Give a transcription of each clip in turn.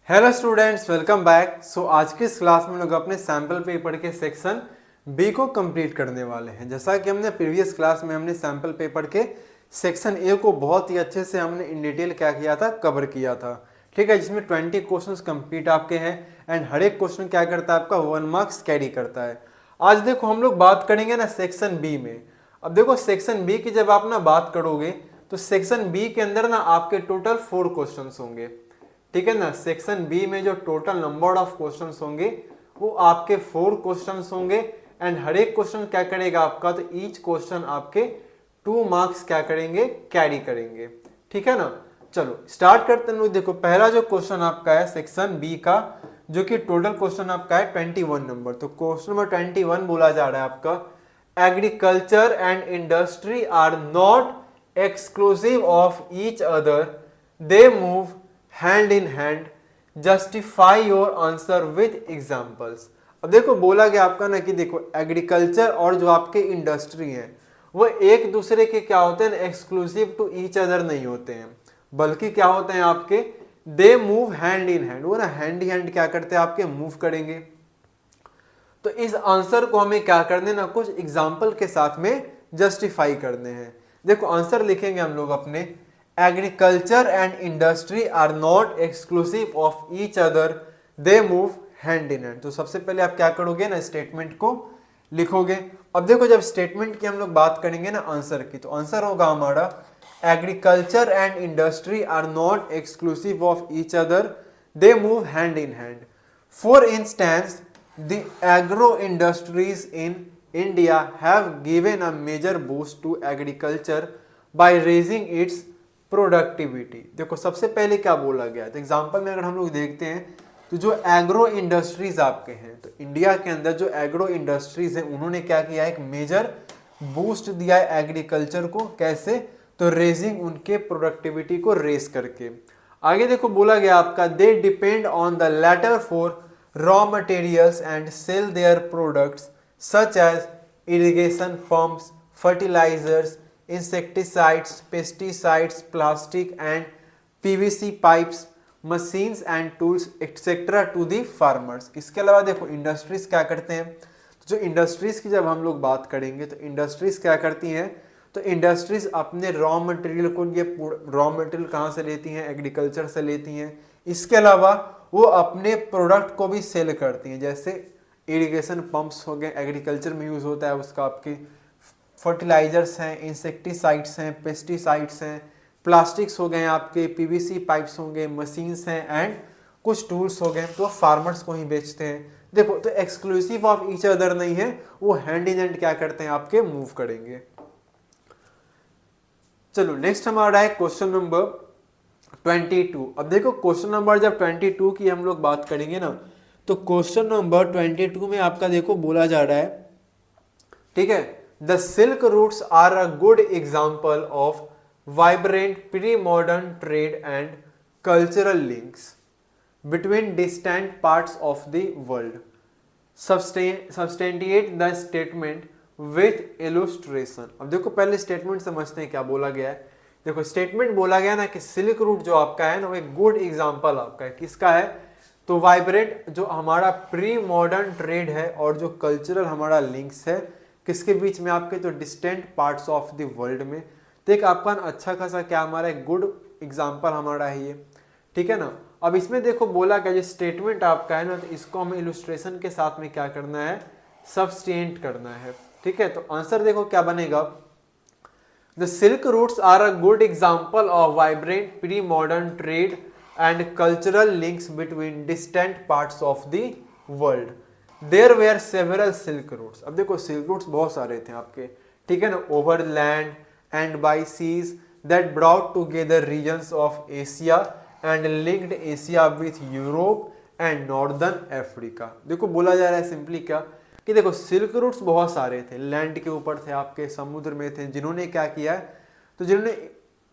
Hello students, welcome back. आज की इस क्लास में लोग अपने सैम्पल पेपर के सेक्शन बी को कंप्लीट करने वाले हैं। जैसा कि हमने प्रीवियस क्लास में हमने सैम्पल पेपर के सेक्शन ए को बहुत ही अच्छे से हमने इन डिटेल क्या किया था, कवर किया था। ठीक है, जिसमें 20 क्वेश्चंस कंप्लीट आपके हैं एंड हर एक क्वेश्चन क्या करता है, आपका 1 मार्क्स कैरी करता है। आज देखो हम लोग बात करेंगे ना सेक्शन बी में। अब देखो सेक्शन बी की जब आप ना बात करोगे तो सेक्शन बी के अंदर ना आपके टोटल 4 क्वेश्चंस होंगे। ठीक है ना, सेक्शन बी में जो टोटल नंबर ऑफ क्वेश्चंस होंगे वो आपके 4 क्वेश्चंस होंगे एंड हर एक क्वेश्चन क्या करेगा आपका, तो ईच क्वेश्चन आपके 2 मार्क्स क्या करेंगे, कैरी करेंगे। ठीक है ना, चलो स्टार्ट करते हैं। देखो पहला जो क्वेश्चन आपका है सेक्शन बी का, जो कि टोटल क्वेश्चन आपका है 21 नंबर। तो क्वेश्चन नंबर 21 बोला जा रहा है आपका, agriculture and industry are not exclusive of each other, they move hand in hand, justify your answer with examples. अब देखो बोला गया आपका ना कि देखो एग्रीकल्चर और जो आपके इंडस्ट्री हैं वो एक दूसरे के क्या होते हैं, एक्सक्लूसिव टू ईच अदर नहीं होते हैं, बल्कि क्या होते हैं आपके, दे मूव हैंड इन हैंड। वो ना हैंड इन हैंड क्या करते हैं आपके, मूव करेंगे। तो इस आंसर को हमें क्या करने ना, कुछ एग्जाम्पल के साथ में जस्टिफाई करने हैं। देखो आंसर लिखेंगे हम लोग अपने, agriculture and industry are not exclusive of each other, they move hand in hand. तो सबसे पहले आप क्या करोगे ना, स्टेटमेंट को लिखोगे। अब देखो जब स्टेटमेंट की हम लोग बात करेंगे ना आंसर की, तो आंसर होगा हमारा, agriculture and industry are not exclusive of each other, they move hand in hand. For instance, the agro industries in India have given a major boost to agriculture by raising its productivity। देखो सबसे पहले क्या बोला गया, तो example में अगर हम लोग देखते हैं तो जो एग्रो इंडस्ट्रीज आपके हैं, तो इंडिया के अंदर जो एग्रो इंडस्ट्रीज हैं उन्होंने क्या किया है, एक मेजर बूस्ट दिया है एग्रीकल्चर को। कैसे, तो रेजिंग, उनके प्रोडक्टिविटी को रेस करके। आगे देखो बोला गया आपका, they depend on the latter for raw materials and sell their products such as irrigation pumps, fertilizers, insecticides, pesticides, plastic and PVC pipes, machines and tools etc. to the farmers। इसके अलावा देखो industries क्या करते हैं, तो जो industries की जब हम लोग बात करेंगे तो इंडस्ट्रीज क्या करती हैं, तो इंडस्ट्रीज अपने रॉ मटेरियल को, ये रॉ मटेरियल कहाँ से लेती हैं, एग्रीकल्चर से लेती हैं। इसके अलावा वो अपने प्रोडक्ट को भी सेल करती हैं, जैसे इरिगेशन पंप्स हो गए, एग्रीकल्चर में यूज होता है उसका, आपके फर्टिलाइजर्स हैं, इंसेक्टिसाइड्स हैं, पेस्टिसाइड्स हैं, प्लास्टिक्स हो गए आपके, पीवीसी पाइप्स होंगे, मशीन्स हैं एंड कुछ टूल्स हो गए, तो फार्मर्स को ही बेचते हैं। देखो तो एक्सक्लूसिव ऑफ ईच अदर नहीं है, वो हैंड इन हैंड क्या करते हैं आपके, मूव करेंगे। चलो नेक्स्ट हमारा है क्वेश्चन नंबर 22। अब देखो क्वेश्चन नंबर जब 22 की हम लोग बात करेंगे ना, तो क्वेश्चन नंबर 22 में आपका देखो बोला जा रहा है, ठीक है, the silk routes are a good example of vibrant pre modern trade and cultural links between distant parts of the world, substantiate the statement with illustration. अब देखो पहले स्टेटमेंट समझते हैं क्या बोला गया है। देखो स्टेटमेंट बोला गया ना कि सिल्क रूट जो आपका है ना, वो एक गुड एग्जांपल आपका है, किसका है, तो वाइब्रेंट जो हमारा प्री मॉडर्न ट्रेड है और जो कल्चरल हमारा लिंक्स है, किसके बीच में आपके, तो distant parts of the world में। तो एक आपका अच्छा खासा क्या हमारा एक गुड एग्जाम्पल हमारा है ये। ठीक है ना, अब इसमें देखो बोला गया, जो स्टेटमेंट आपका है ना, तो इसको हमें इलुस्ट्रेशन के साथ में क्या करना है, सब्सटेंट करना है। ठीक है, तो आंसर देखो क्या बनेगा, The Silk routes are a good example of vibrant pre-modern trade and cultural links between distant parts of the world. There were several Silk routes। अब देखो Silk routes बहुत सारे थे आपके, ठीक है ना, over land and by seas that brought together regions of Asia and linked Asia with Europe and Northern Africa। देखो बोला जा रहा है सिंपली क्या, कि देखो सिल्क रूट्स बहुत सारे थे, लैंड के ऊपर थे आपके, समुद्र में थे, जिन्होंने क्या किया है, तो जिन्होंने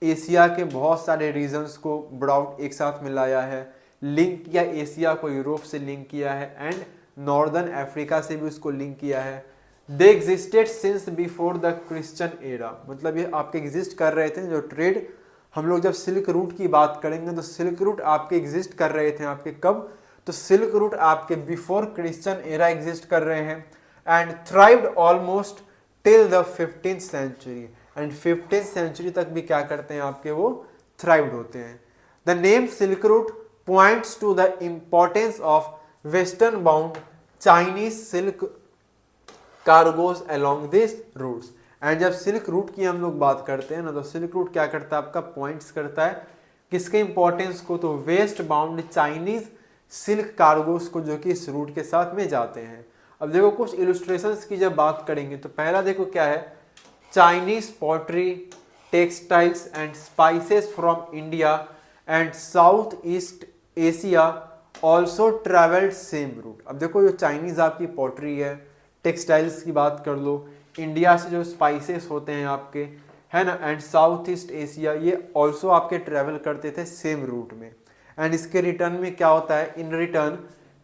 एशिया के बहुत सारे रीजन्स को ब्रॉड एक साथ मिलाया है, लिंक किया, एशिया को यूरोप से लिंक किया है एंड नॉर्दर्न अफ्रीका से भी उसको लिंक किया है। They existed since before the Christian era, मतलब ये आपके एग्जिस्ट कर रहे थे, जो ट्रेड हम लोग जब सिल्क रूट की बात करेंगे तो सिल्क रूट आपके एग्जिस्ट कर रहे थे आपके कब, तो सिल्क रूट आपके बिफोर क्रिश्चियन एरा एग्जिस्ट कर रहे हैं and thrived almost till the 15th century, and 15th century तक भी क्या करते हैं आपके वो थ्राइव्ड होते हैं। The name silk route points to the importance of western bound Chinese silk cargoes along this routes. And जब सिल्क रूट की हम लोग बात करते हैं ना, तो सिल्क रूट क्या करता है आपका, पॉइंट्स करता है किसके इंपॉर्टेंस को, तो waste bound Chinese silk cargoes को, जो कि इस रूट के साथ में जाते हैं। अब देखो कुछ इलस्ट्रेशंस की जब बात करेंगे तो पहला देखो क्या है, Chinese pottery, textiles and spices from India and south east Asia also travelled same route. अब देखो जो चाइनीज आपकी पॉटरी है, टेक्सटाइल्स की बात कर लो, इंडिया से जो स्पाइसेस होते हैं आपके, है ना, एंड साउथ ईस्ट एशिया, ये ऑल्सो आपके ट्रेवल करते थे सेम रूट में। एंड इसके रिटर्न में क्या होता है, in return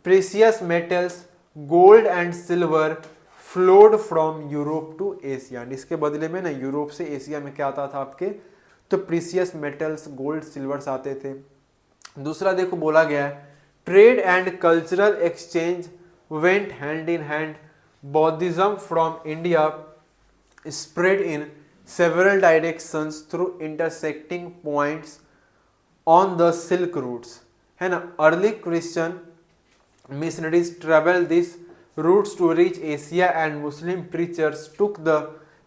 precious metals gold and silver flowed from Europe to Asia. And इसके बदले में ना यूरोप से एशिया में क्या आता था आपके, तो प्रीसियस मेटल्स गोल्ड सिल्वर्स आते थे। दूसरा देखो बोला गया है trade and cultural exchange went hand in hand, बौद्धिज्म from India spread in several directions through intersecting points on the silk routes, है ना। early Christian missionaries traveled these routes to reach Asia and Muslim preachers took the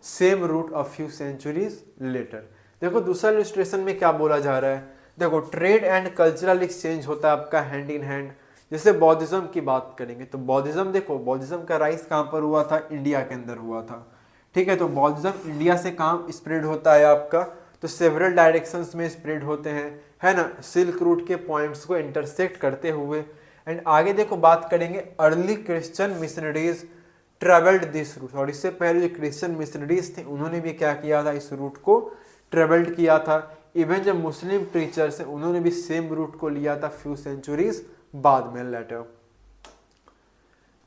same route a few centuries later। देखो दूसरा illustration में क्या बोला जा रहा है, देखो ट्रेड एंड कल्चरल एक्सचेंज होता है आपका हैंड इन हैंड। जैसे बौद्धिज्म की बात करेंगे तो बौद्धिज्म, देखो बौद्धिज्म का राइज कहाँ पर हुआ था, इंडिया के अंदर हुआ था, ठीक है। तो बौद्धिज्म इंडिया से कहाँ स्प्रेड होता है आपका, तो सेवरल डायरेक्शंस में स्प्रेड होते हैं, है ना, सिल्क रूट के पॉइंट्स को इंटरसेक्ट करते हुए। एंड आगे देखो बात करेंगे early Christian missionaries travelled this route, और इससे पहले जो क्रिश्चियन मिशनरीज थे उन्होंने भी क्या किया था, इस रूट को ट्रेवल्ड किया था। इवन जब मुस्लिम प्रीचर्स हैं उन्होंने भी सेम रूट को लिया था फ्यू सेंचुरीज बाद में लेटर।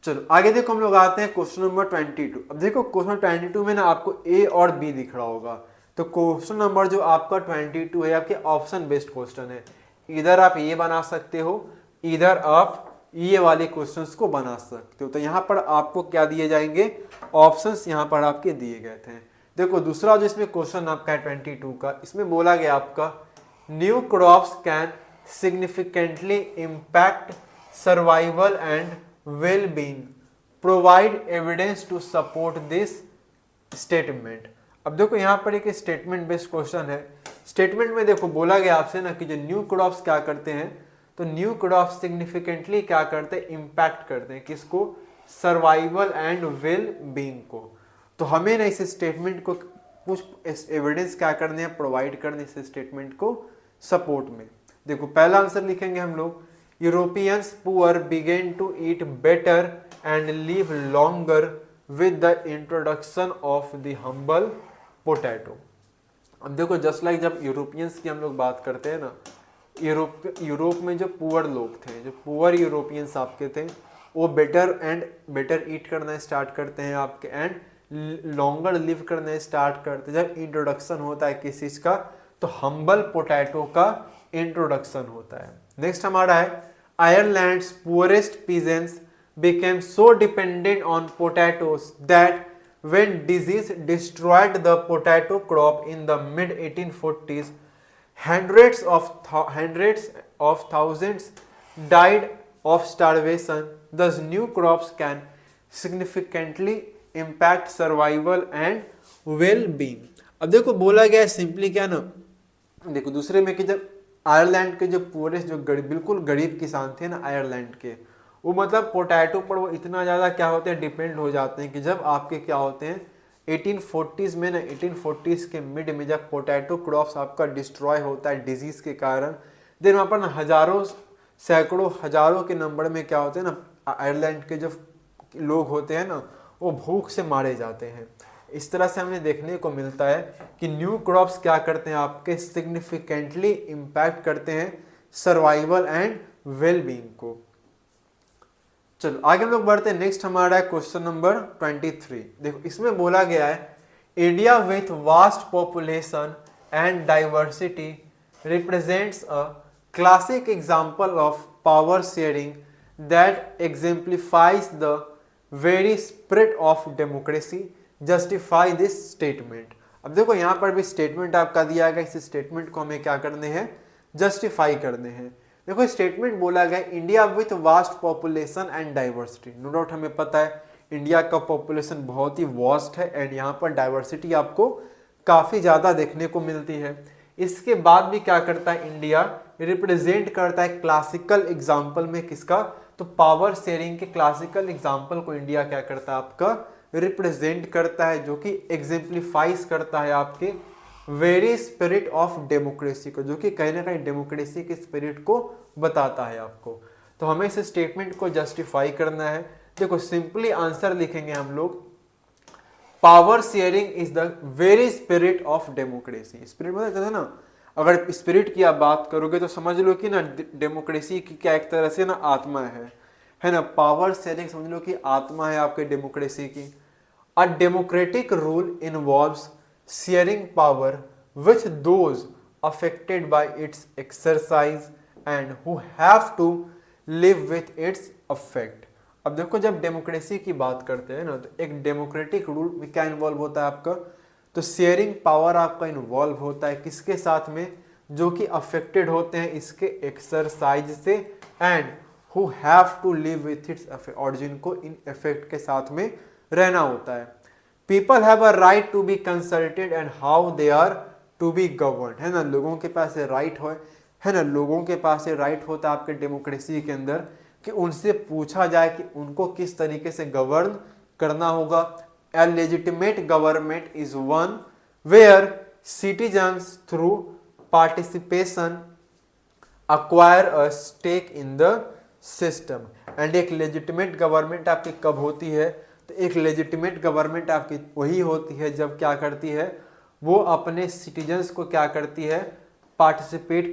चलो आगे देखो हम लोग आते हैं क्वेश्चन नंबर 22। अब देखो क्वेश्चन 22 में ना आपको ए और बी दिख रहा होगा, तो क्वेश्चन नंबर जो आपका 22 है आपके ऑप्शन बेस्ड क्वेश्चन है। इधर आप ये बना सकते हो, इधर आप ये वाले क्वेश्चंस को बना सकते हो। तो यहाँ पर आपको क्या दिए जाएंगे, ऑप्शंस यहाँ पर आपके दिए गए थे। देखो दूसरा जो इसमें क्वेश्चन आपका है 22 का, इसमें बोला गया आपका new crops can significantly impact survival and well-being, provide evidence to support this statement। अब देखो यहाँ पर एक स्टेटमेंट बेस्ड क्वेश्चन है। स्टेटमेंट में देखो बोला गया आपसे ना कि जो न्यू क्रॉप्स क्या करते हैं, तो न्यू क्रॉप्स सिग्निफिकेंटली क्या करते हैं, इम्पैक्ट करते हैं किसको, सर्वाइवल एंड वेल बीइंग को। तो हमें ना इस स्टेटमेंट को कुछ एविडेंस क्या करने हैं, प्रोवाइड करने इस स्टेटमेंट को सपोर्ट में। देखो पहला आंसर लिखेंगे हम लोग, Europeans poor began to eat better and live longer with the introduction of the humble potato। अब देखो जस्ट लाइक जब यूरोपियंस की हम लोग बात करते हैं ना, यूरोप में जो पुअर लोग थे, जो पुअर यूरोपियंस आपके थे, वो बेटर ईट करना स्टार्ट करते हैं आपके, एंड लॉन्गर लिव करना स्टार्ट करते हैं जब इंट्रोडक्शन होता है किस चीज का, तो हम्बल पोटैटो का इंट्रोडक्शन होता है। नेक्स्ट हमारा है Ireland's poorest peasants became so dependent on potatoes that when disease destroyed the potato crop in the mid 1840s, hundreds of thousands died of starvation। Thus new crops can significantly impact survival and well-being। अब देखो बोला गया है simply क्या ना, देखो दूसरे में कि जब आयरलैंड के जो पुअरेस्ट जो बिल्कुल गरीब किसान थे ना आयरलैंड के, वो मतलब पोटैटो पर वो इतना ज़्यादा क्या होते हैं, डिपेंड हो जाते हैं कि जब आपके क्या होते हैं 1840s में ना, 1840s के मिड में जब पोटैटो क्रॉप्स आपका डिस्ट्रॉय होता है डिजीज के कारण, देन वहाँ पर ना हजारों सैकड़ों हजारों के नंबर में क्या होते हैं ना, आयरलैंड के जो लोग होते हैं ना वो भूख से मारे जाते हैं। इस तरह से हमें देखने को मिलता है कि न्यू क्रॉप्स क्या करते हैं आपके, सिग्निफिकेंटली इम्पैक्ट करते हैं सर्वाइवल एंड वेलबींग को। चलो आगे हम लोग बढ़ते हैं। नेक्स्ट हमारा है क्वेश्चन नंबर 23। देखो इसमें बोला गया है India with vast population and diversity represents a classic example of power sharing that exemplifies the very spirit of democracy. Justify this statement. अब देखो यहाँ पर भी स्टेटमेंट आपका दिया गया, इस स्टेटमेंट को हमें क्या करने हैं, जस्टिफाई करने हैं। देखो स्टेटमेंट बोला गया India with vast population and diversity. No doubt हमें पता है इंडिया का पॉपुलेशन बहुत ही वास्ट है एंड यहाँ पर डाइवर्सिटी आपको काफ़ी ज़्यादा देखने को मिलती है। इसके बाद भी क्या करता है इंडिया, रिप्रेजेंट करता है क्लासिकल एग्जाम्पल में किसका, तो पावर शेयरिंग के क्लासिकल एग्जाम्पल को इंडिया क्या करता है आपका, रिप्रेजेंट करता है, जो कि एग्जेम्पलीफाइज करता है आपके वेरी स्पिरिट ऑफ डेमोक्रेसी को, जो कि कहीं ना कहीं डेमोक्रेसी के स्पिरिट को बताता है आपको। तो हमें इस स्टेटमेंट को जस्टिफाई करना है। देखो सिंपली आंसर लिखेंगे हम लोग, power sharing is the very spirit of democracy. Spirit मतलब कहते हैं ना, अगर स्पिरिट की आप बात करोगे तो समझ लो कि ना डेमोक्रेसी की क्या एक तरह से ना आत्मा है ना। पावर शेयरिंग समझ लो कि आत्मा है आपके डेमोक्रेसी की। A democratic rule involves sharing power with those affected by its exercise and who have to live with its effect. अब देखो जब डेमोक्रेसी की बात करते हैं ना, तो एक डेमोक्रेटिक रूल में क्या इन्वॉल्व होता है आपका, तो शेयरिंग पावर आपका इन्वॉल्व होता है किसके साथ में, जो कि अफेक्टेड होते हैं इसके एक्सरसाइज से, and who have to live with its effect, और जिनको इन इफेक्ट के साथ में रहना होता है। People have a right to be consulted and how they are to be govern, है ना। लोगों के पास ये राइट है ना, लोगों के पास ये राइट होता है आपके डेमोक्रेसी के अंदर कि उनसे पूछा जाए कि उनको किस तरीके से गवर्न करना होगा। A legitimate government is one where citizens through participation acquire a stake in the system। and एक legitimate government आपकी कब होती है, तो एक legitimate government आपकी वही होती है जब क्या करती है, वो अपने citizens को क्या करती है, participate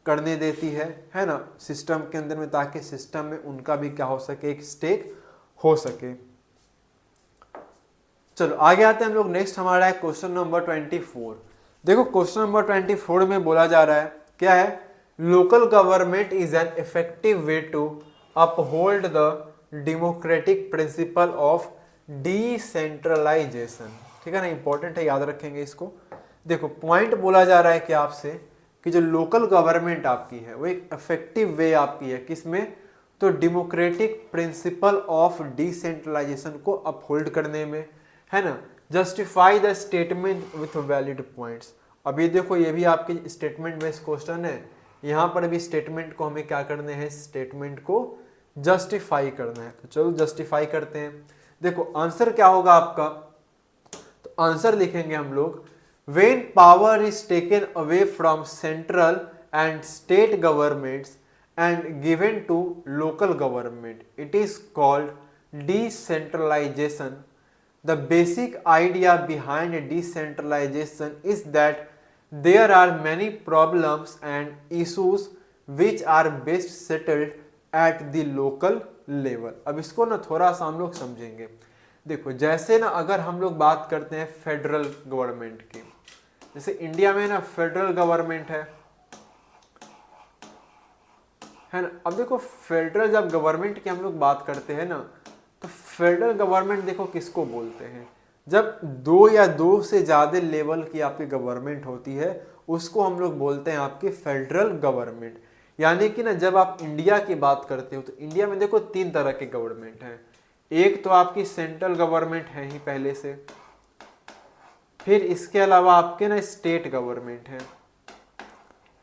करने देती है ना, सिस्टम के अंदर में, ताकि सिस्टम में उनका भी क्या हो सके, एक स्टेक हो सके। चलो आगे आते हैं हम लोग। नेक्स्ट हमारा है क्वेश्चन नंबर 24। देखो क्वेश्चन नंबर 24 में बोला जा रहा है क्या है, local government is an effective way to uphold the democratic principle of decentralisation. ठीक है ना, इंपॉर्टेंट है, याद रखेंगे इसको। देखो पॉइंट बोला जा रहा है कि आपसे कि जो लोकल गवर्नमेंट आपकी है वो एक इफेक्टिव वे आपकी है किसमें, तो डेमोक्रेटिक प्रिंसिपल ऑफ डिसेंट्रलाइजेशन को अपहोल्ड करने में, है ना। Justify the statement with valid points. अब ये देखो ये भी आपके स्टेटमेंट बेस्ड क्वेश्चन है, यहाँ पर भी स्टेटमेंट को हमें क्या करने हैं, स्टेटमेंट को जस्टिफाई करना है। तो चलो जस्टिफाई करते हैं। देखो आंसर क्या होगा आपका, तो आंसर लिखेंगे हम लोग, when power is taken away from central and state governments and given to local government, it is called decentralisation. The basic idea behind decentralization is that there are many problems and issues which are best settled at the local level। अब इसको ना थोड़ा सा हम लोग समझेंगे। देखो जैसे ना अगर हम लोग बात करते हैं फेडरल गवर्नमेंट की, जैसे इंडिया में ना फेडरल गवर्नमेंट है ना। अब देखो फेडरल जब गवर्नमेंट की हम लोग बात करते हैं ना, तो फेडरल गवर्नमेंट देखो किसको बोलते हैं, जब दो या दो से ज्यादा लेवल की आपकी गवर्नमेंट होती है उसको हम लोग बोलते हैं आपकी फेडरल गवर्नमेंट। यानी कि ना जब आप इंडिया की बात करते हो तो इंडिया में देखो तीन तरह के गवर्नमेंट हैं। एक तो आपकी सेंट्रल गवर्नमेंट है ही पहले से, फिर इसके अलावा आपके ना स्टेट गवर्नमेंट है,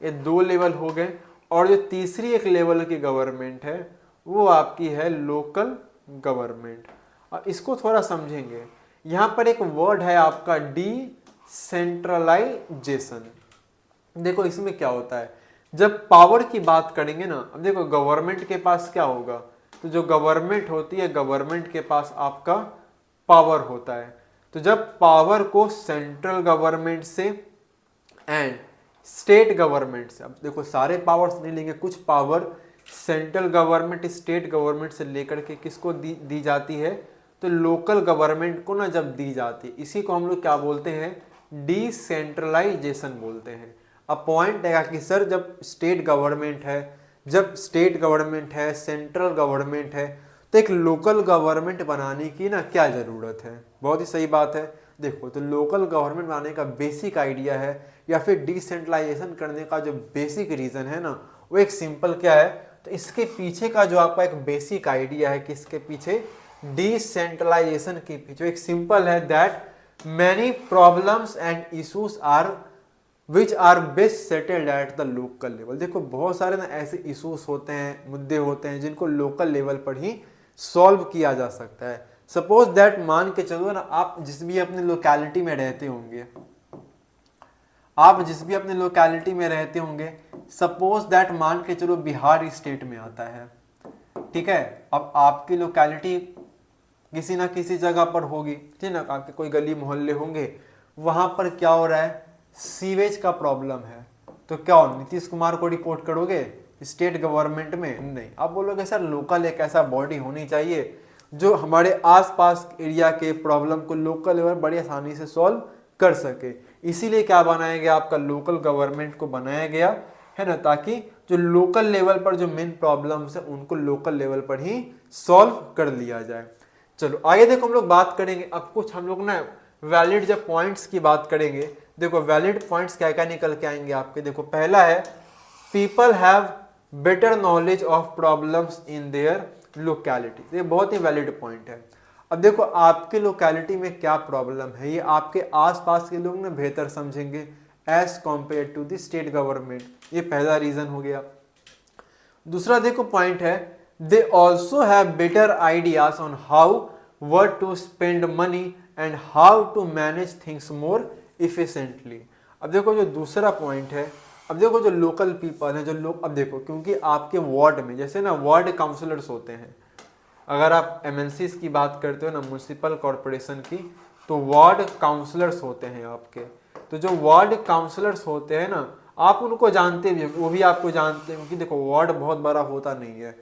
ये दो लेवल हो गए, और जो तीसरी एक लेवल की गवर्नमेंट है वो आपकी है लोकल गवर्नमेंट। अब इसको थोड़ा समझेंगे। यहां पर एक वर्ड है आपका डिसेंट्रलाइजेशन। देखो इसमें क्या होता है, जब पावर की बात करेंगे ना, अब देखो गवर्नमेंट के पास क्या होगा, तो जो गवर्नमेंट होती है गवर्नमेंट के पास आपका पावर होता है। तो जब पावर को सेंट्रल गवर्नमेंट से एंड स्टेट गवर्नमेंट से, अब देखो सारे पावर्स नहीं लेंगे, कुछ power central government state government से लेकर के किसको दी जाती है, तो लोकल गवर्नमेंट को ना जब दी जाती है, इसी को हम लोग क्या बोलते हैं, डिसेंट्रलाइजेशन बोलते हैं। अब पॉइंट है कि सर जब स्टेट गवर्नमेंट है, सेंट्रल गवर्नमेंट है, तो एक लोकल गवर्नमेंट बनाने की ना क्या ज़रूरत है। बहुत ही सही बात है। देखो तो लोकल गवर्नमेंट बनाने का बेसिक आइडिया है या फिर डिसेंट्रलाइजेशन करने का जो बेसिक रीज़न है ना, वो एक सिंपल क्या है, तो इसके पीछे का जो आपका एक बेसिक आइडिया है कि इसके पीछे डिसेंट्रलाइजेशन के पीछे एक सिंपल है that many problems and issues are which are best settled at the local level. देखो बहुत सारे ना ऐसे इश्यूज होते हैं, मुद्दे होते हैं जिनको लोकल लेवल पर ही सॉल्व किया जा सकता है। सपोज दैट मान के चलो ना, आप जिस भी अपने लोकेलिटी में रहते होंगे, सपोज दैट मान के चलो बिहार स्टेट में आता है, ठीक है। अब आपकी लोकेलिटी किसी ना किसी जगह पर होगी, ठीक है ना, आपके कोई गली मोहल्ले होंगे, वहां पर क्या हो रहा है, सीवेज का प्रॉब्लम है। तो क्या हो, नीतीश कुमार को रिपोर्ट करोगे स्टेट गवर्नमेंट में? नहीं, आप बोलोगे सर लोकल एक ऐसा बॉडी होनी चाहिए जो हमारे आसपास एरिया के प्रॉब्लम को लोकल लेवल बड़ी आसानी से सॉल्व कर सके। इसीलिए क्या बनाया गया, आपका लोकल गवर्नमेंट को बनाया गया है ना, ताकि जो लोकल लेवल पर जो मेन प्रॉब्लम्स है उनको लोकल लेवल पर ही सॉल्व कर लिया जाए। चलो आगे देखो, हम लोग बात करेंगे अब कुछ हम लोग ना वैलिड जब पॉइंट्स की बात करेंगे, देखो वैलिड पॉइंट्स क्या क्या निकल के आएंगे आपके। देखो पहला है people have better knowledge of problems in their locality. ये बहुत ही वैलिड पॉइंट है। अब देखो आपके लोकेलिटी में क्या प्रॉब्लम है, ये आपके आसपास के लोग ना बेहतर समझेंगे as compare to the state government. ये पहला रीजन हो गया। दूसरा देखो पॉइंट है they also have better ideas on how what to spend money and how to manage things more efficiently. अब देखो जो दूसरा पॉइंट है, अब देखो जो लोकल पीपल है, जो लोग, अब देखो क्योंकि आपके वार्ड में जैसे ना वार्ड काउंसलर्स होते हैं, अगर आप एमएनसीज की बात करते हो ना, म्युनिसिपल कॉरपोरेशन की, तो वार्ड काउंसलर्स होते हैं आपके। तो जो वार्ड काउंसलर्स होते हैं ना, आप उनको जानते भी, वो भी आपको जानते हैं, क्योंकि देखो वार्ड बहुत बड़ा होता नहीं है,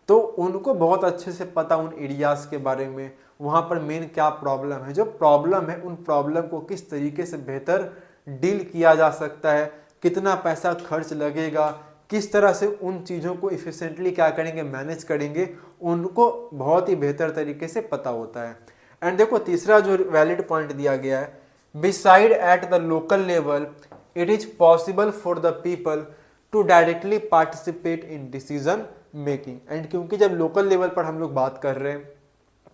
तो उनको बहुत अच्छे से पता उन एरियाज के बारे में, वहाँ पर मेन क्या प्रॉब्लम है, जो प्रॉब्लम है उन प्रॉब्लम को किस तरीके से बेहतर डील किया जा सकता है, कितना पैसा खर्च लगेगा, किस तरह से उन चीज़ों को इफिशिएंटली क्या करेंगे, मैनेज करेंगे, उनको बहुत ही बेहतर तरीके से पता होता है। एंड देखो तीसरा जो वैलिड पॉइंट दिया गया है, beside at the local level it is possible for the people to directly participate in decision making. And क्योंकि जब लोकल लेवल पर हम लोग बात कर रहे हैं,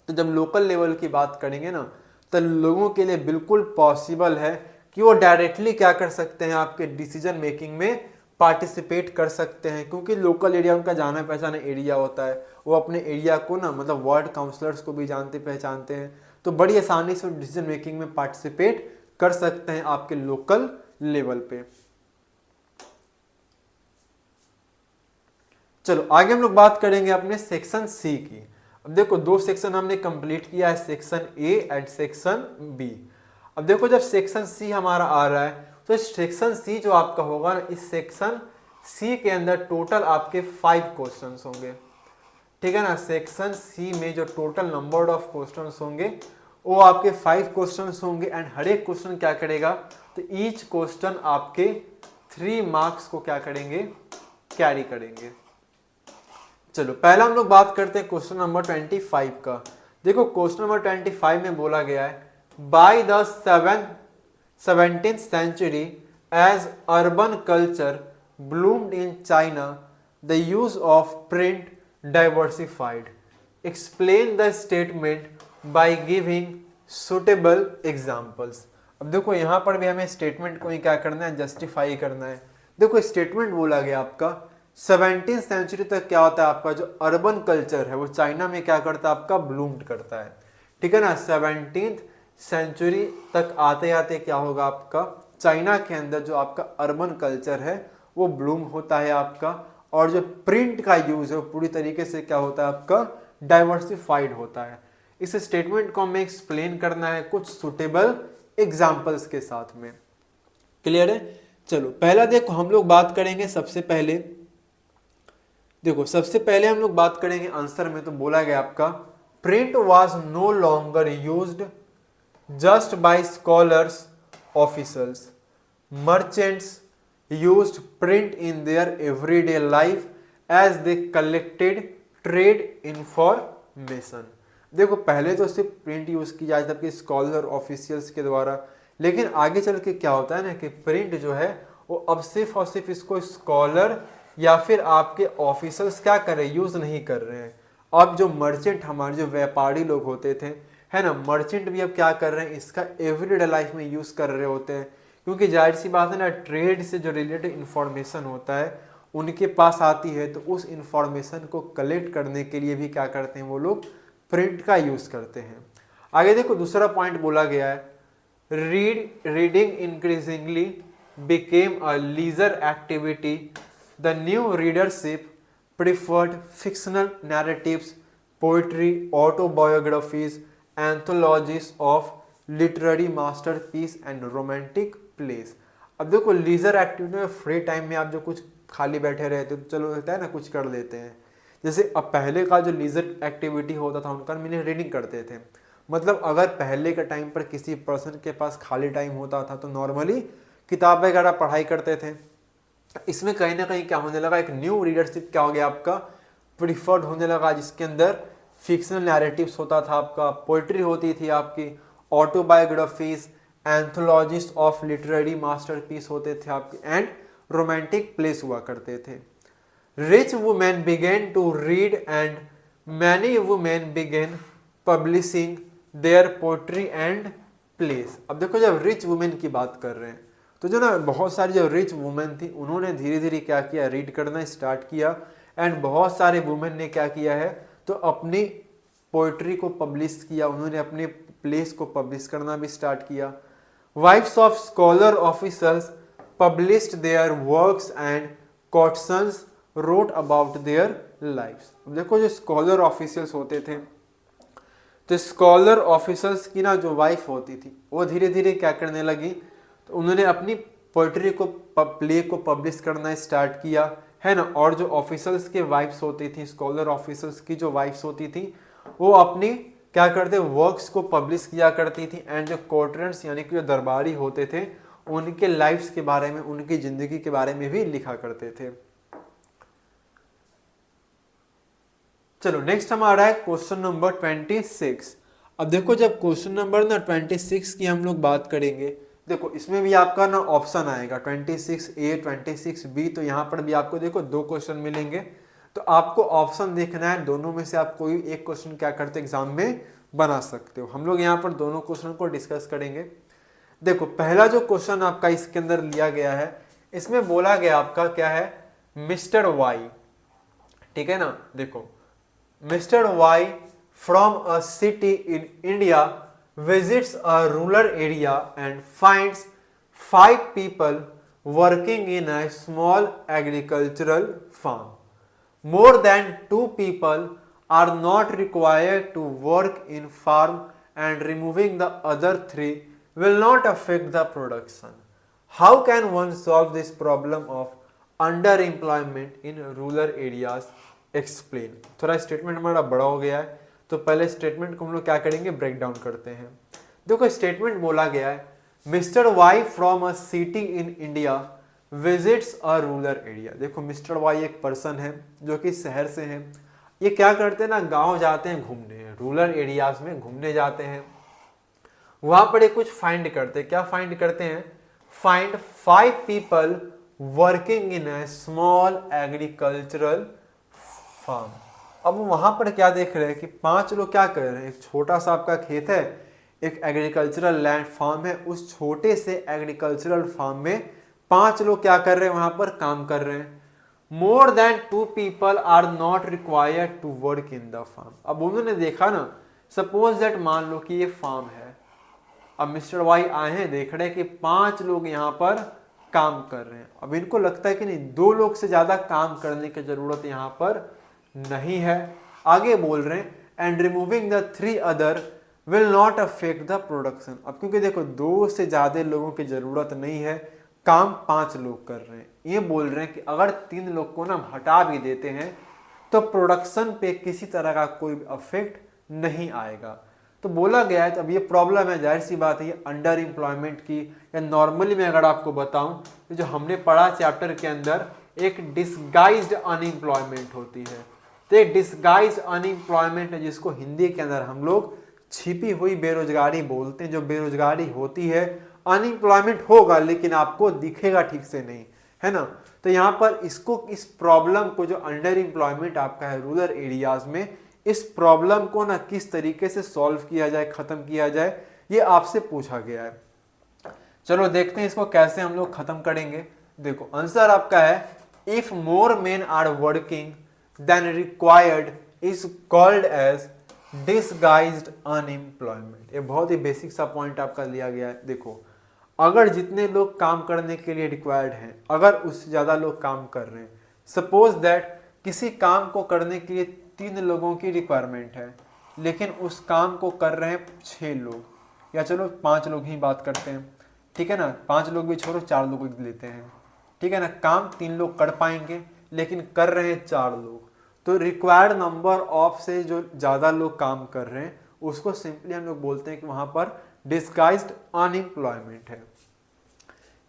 तो जब लोकल लेवल की बात करेंगे ना, तो लोगों के लिए बिल्कुल पॉसिबल है कि वो डायरेक्टली क्या कर सकते हैं, आपके डिसीजन मेकिंग में पार्टिसिपेट कर सकते हैं, क्योंकि लोकल एरिया उनका जाना पहचाना एरिया होता है, वो अपने एरिया को ना मतलब वार्ड काउंसलर्स को भी जानते पहचानते हैं, तो बड़ी आसानी से डिसीजन मेकिंग में पार्टिसिपेट कर सकते हैं आपके लोकल लेवल पे। चलो आगे हम लोग बात करेंगे अपने सेक्शन सी की। अब देखो दो सेक्शन हमने कंप्लीट किया है, section A and section B. अब देखो जब सेक्शन सी हमारा आ रहा है, तो सेक्शन सी जो आपका होगा ना, इस सेक्शन सी के अंदर टोटल आपके 5 क्वेश्चंस होंगे, ठीक है ना। सेक्शन सी में जो टोटल नंबर ऑफ क्वेश्चंस होंगे वो आपके 5 क्वेश्चंस होंगे। एंड हर एक क्वेश्चन क्या करेगा, तो ईच क्वेश्चन आपके 3 मार्क्स को क्या करेंगे, कैरी करेंगे। चलो पहला हम लोग बात करते हैं क्वेश्चन नंबर 25 का। देखो क्वेश्चन नंबर 25 में बोला गया है by the 17th century as urban culture bloomed in China, the use of print diversified. Explain the statement by giving suitable examples. अब देखो यहाँ पर भी हमें स्टेटमेंट को ही क्या करना है, जस्टिफाई करना है। देखो स्टेटमेंट बोला गया आपका 17th सेंचुरी तक क्या होता है, आपका जो अर्बन कल्चर है वो चाइना में क्या करता है, आपका ब्लूम्ड करता है, ठीक है ना। 17th सेंचुरी तक आते आते क्या होगा, आपका चाइना के अंदर जो आपका अर्बन कल्चर है वो ब्लूम होता है आपका, और जो प्रिंट का यूज है वो पूरी तरीके से क्या होता है, आपका डाइवर्सिफाइड होता है। इस स्टेटमेंट को हमें एक्सप्लेन करना है कुछ सुटेबल एग्जाम्पल्स के साथ में। क्लियर है। चलो पहला देखो हम लोग बात करेंगे, सबसे पहले देखो सबसे पहले हम लोग बात करेंगे आंसर में, तो बोला गया आपका print was no longer used just by scholars officers, merchants used print in their everyday life as they collected trade information। देखो पहले तो सिर्फ प्रिंट यूज की जाती थी स्कॉलर ऑफिशियल्स के द्वारा, लेकिन आगे चल के क्या होता है ना कि प्रिंट जो है वो अब सिर्फ और सिर्फ इसको स्कॉलर या फिर आपके ऑफिसर्स क्या कर रहे हैं, यूज नहीं कर रहे हैं। अब जो मर्चेंट हमारे जो व्यापारी लोग होते थे है ना, मर्चेंट भी अब क्या कर रहे हैं, इसका एवरीडे लाइफ में यूज कर रहे होते हैं, क्योंकि जाहिर सी बात है ना, ट्रेड से जो रिलेटेड इंफॉर्मेशन होता है उनके पास आती है, तो उस इंफॉर्मेशन को कलेक्ट करने के लिए भी क्या करते हैं वो लोग, प्रिंट का यूज करते हैं। आगे देखो दूसरा पॉइंट बोला गया है, reading increasingly became a leisure activity, the new readership preferred fictional narratives, poetry, autobiographies, anthologies of literary masterpieces and romantic plays. अब देखो लीजर एक्टिविटी में फ्री टाइम में आप जो कुछ खाली बैठे रहते तो चलो लगता है ना कुछ कर लेते हैं, जैसे अब पहले का जो लीजर एक्टिविटी होता था उनका मीनिंग रीडिंग करते थे, मतलब अगर पहले के टाइम पर किसी पर्सन के पास खाली टाइम होता था तो नॉर्मली किताब वगैरह पढ़ाई करते थे। इसमें कहीं ना कहीं क्या होने लगा, एक न्यू रीडरशिप क्या हो गया आपका, प्रिफर्ड होने लगा, जिसके अंदर फिक्शनल नैरेटिव्स होता था आपका, पोइट्री होती थी आपकी, autobiographies, anthologist of literary masterpiece होते थे आपके, एंड रोमांटिक प्लेस हुआ करते थे। Rich women began to read and many women began publishing their poetry and plays. अब देखो जब रिच वुमेन की बात कर रहे हैं तो जो ना बहुत सारी जो रिच वुमेन थी उन्होंने धीरे धीरे क्या किया, रीड करना स्टार्ट किया, एंड बहुत सारे वुमेन ने क्या किया है तो अपनी पोइट्री को पब्लिश किया, उन्होंने अपने प्लेस को पब्लिश करना भी स्टार्ट किया। Wifes of scholar officers published their works and कॉटसन्स रोट अबाउट देयर लाइफ्स। देखो जो स्कॉलर ऑफिसर्स होते थे तो स्कॉलर ऑफिसर्स की ना जो वाइफ होती थी वो धीरे धीरे क्या करने लगी, तो उन्होंने अपनी पोइट्री को प्ले को पब्लिश करना स्टार्ट किया है ना, और जो ऑफिसर्स के वाइफ्स होती थी, स्कॉलर ऑफिसर्स की जो वाइफ्स होती थी वो अपनी क्या करते वर्क्स को पब्लिश किया करती थी, एंड जो कोर्टरेंट्स यानी कि जो दरबारी होते थे उनके लाइफ्स के बारे में, उनकी जिंदगी के बारे में भी लिखा करते थे। चलो नेक्स्ट हमारा है क्वेश्चन नंबर 26। अब देखो जब क्वेश्चन नंबर ना 26 की हम लोग बात करेंगे, देखो इसमें भी आपका ना ऑप्शन आएगा 26A 26B, तो यहाँ पर भी आपको देखो दो क्वेश्चन मिलेंगे, तो आपको ऑप्शन देखना है, दोनों में से आप कोई एक क्वेश्चन क्या करते एग्जाम में बना सकते हो। हम लोग यहाँ पर दोनों क्वेश्चन को डिस्कस करेंगे। देखो पहला जो क्वेश्चन आपका इसके अंदर लिया गया है, इसमें बोला गया आपका क्या है, मिस्टर वाई, ठीक है ना। देखो Mr Y from a city in India visits a rural area and finds 5 people working in a small agricultural farm. More than 2 people are not required to work in farm, and removing the other 3 will not affect the production. How can one solve this problem of underemployment in rural areas? Explain. थोड़ा statement हमारा बड़ा हो गया है तो पहले statement को हम लोग क्या करेंगे, ब्रेक डाउन करते हैं। देखो स्टेटमेंट बोला गया है, Mr Y from a city in India visits a rural area. देखो मिस्टर वाई एक पर्सन है जो कि शहर से है, ये क्या करते हैं ना, गांव जाते हैं घूमने, रूरल एरियाज में घूमने जाते हैं, वहां पर कुछ फाइंड करते हैं। क्या फाइंड करते हैं, find 5 people working in a small agricultural farm. अब वहां पर क्या देख रहे हैं कि 5 लोग क्या कर रहे हैं, एक छोटा सा आपका खेत है, एक एग्रीकल्चरल लैंड फार्म है, उस छोटे से एग्रीकल्चरल फार्म में 5 लोग क्या कर रहे हैं, वहां पर काम कर रहे हैं। More than 2 people are not required to work in the farm. अब उन्होंने देखा ना, सपोज दैट मान लो कि ये फार्म है, अब मिस्टर वाई आए हैं, देख रहे हैं कि 5 लोग यहाँ पर काम कर रहे हैं, अब इनको लगता है कि नहीं 2 लोग से ज्यादा काम करने की जरूरत यहाँ पर नहीं है। आगे बोल रहे हैं and removing the 3 other will not affect the production. अब क्योंकि देखो 2 से ज्यादा लोगों की जरूरत नहीं है, काम 5 लोग कर रहे हैं, ये बोल रहे हैं कि अगर 3 लोग को ना हटा भी देते हैं तो प्रोडक्शन पे किसी तरह का कोई अफेक्ट नहीं आएगा। तो बोला गया है, तो अब ये प्रॉब्लम है, जाहिर सी बात है ये अंडर एम्प्लॉयमेंट की, या नॉर्मली मैं अगर आपको बताऊं तो जो हमने पढ़ा चैप्टर के अंदर एक डिसगाइज्ड अनएम्प्लॉयमेंट होती है। तो एक डिसगाइज्ड अनएम्प्लॉयमेंट है जिसको हिंदी के अंदर हम लोग छिपी हुई बेरोजगारी बोलते हैं। जो बेरोजगारी होती है, अनएम्प्लॉयमेंट होगा लेकिन आपको दिखेगा ठीक से नहीं, है ना। तो यहाँ पर इसको, इस प्रॉब्लम को, जो अंडर एम्प्लॉयमेंट आपका है रूरल एरियाज में, इस प्रॉब्लम को ना किस तरीके से सॉल्व किया जाए, खत्म किया जाए, ये आपसे पूछा गया है। चलो देखते हैं इसको कैसे हम लोग खत्म करेंगे। देखो आंसर आपका है, if more men are working than required is called as disguised unemployment. ये बहुत ही बेसिक सा पॉइंट आपका लिया गया है। देखो अगर जितने लोग काम करने के लिए रिक्वायर्ड हैं, अगर उससे ज़्यादा लोग काम कर रहे हैं, सपोज दैट किसी काम को करने के लिए 3 लोगों की रिक्वायरमेंट है, लेकिन उस काम को कर रहे हैं 6 लोग, या चलो 5 लोग ही बात करते हैं, ठीक है ना, 5 लोग भी छोड़ो, 4 लोग लेते हैं, ठीक है ना। काम 3 लोग कर पाएंगे लेकिन कर रहे हैं 4 लोग, तो रिक्वायर्ड नंबर ऑफ से जो ज़्यादा लोग काम कर रहे हैं उसको सिंपली हम लोग बोलते हैं कि वहाँ पर डिसगाइज्ड अनएम्प्लॉयमेंट है।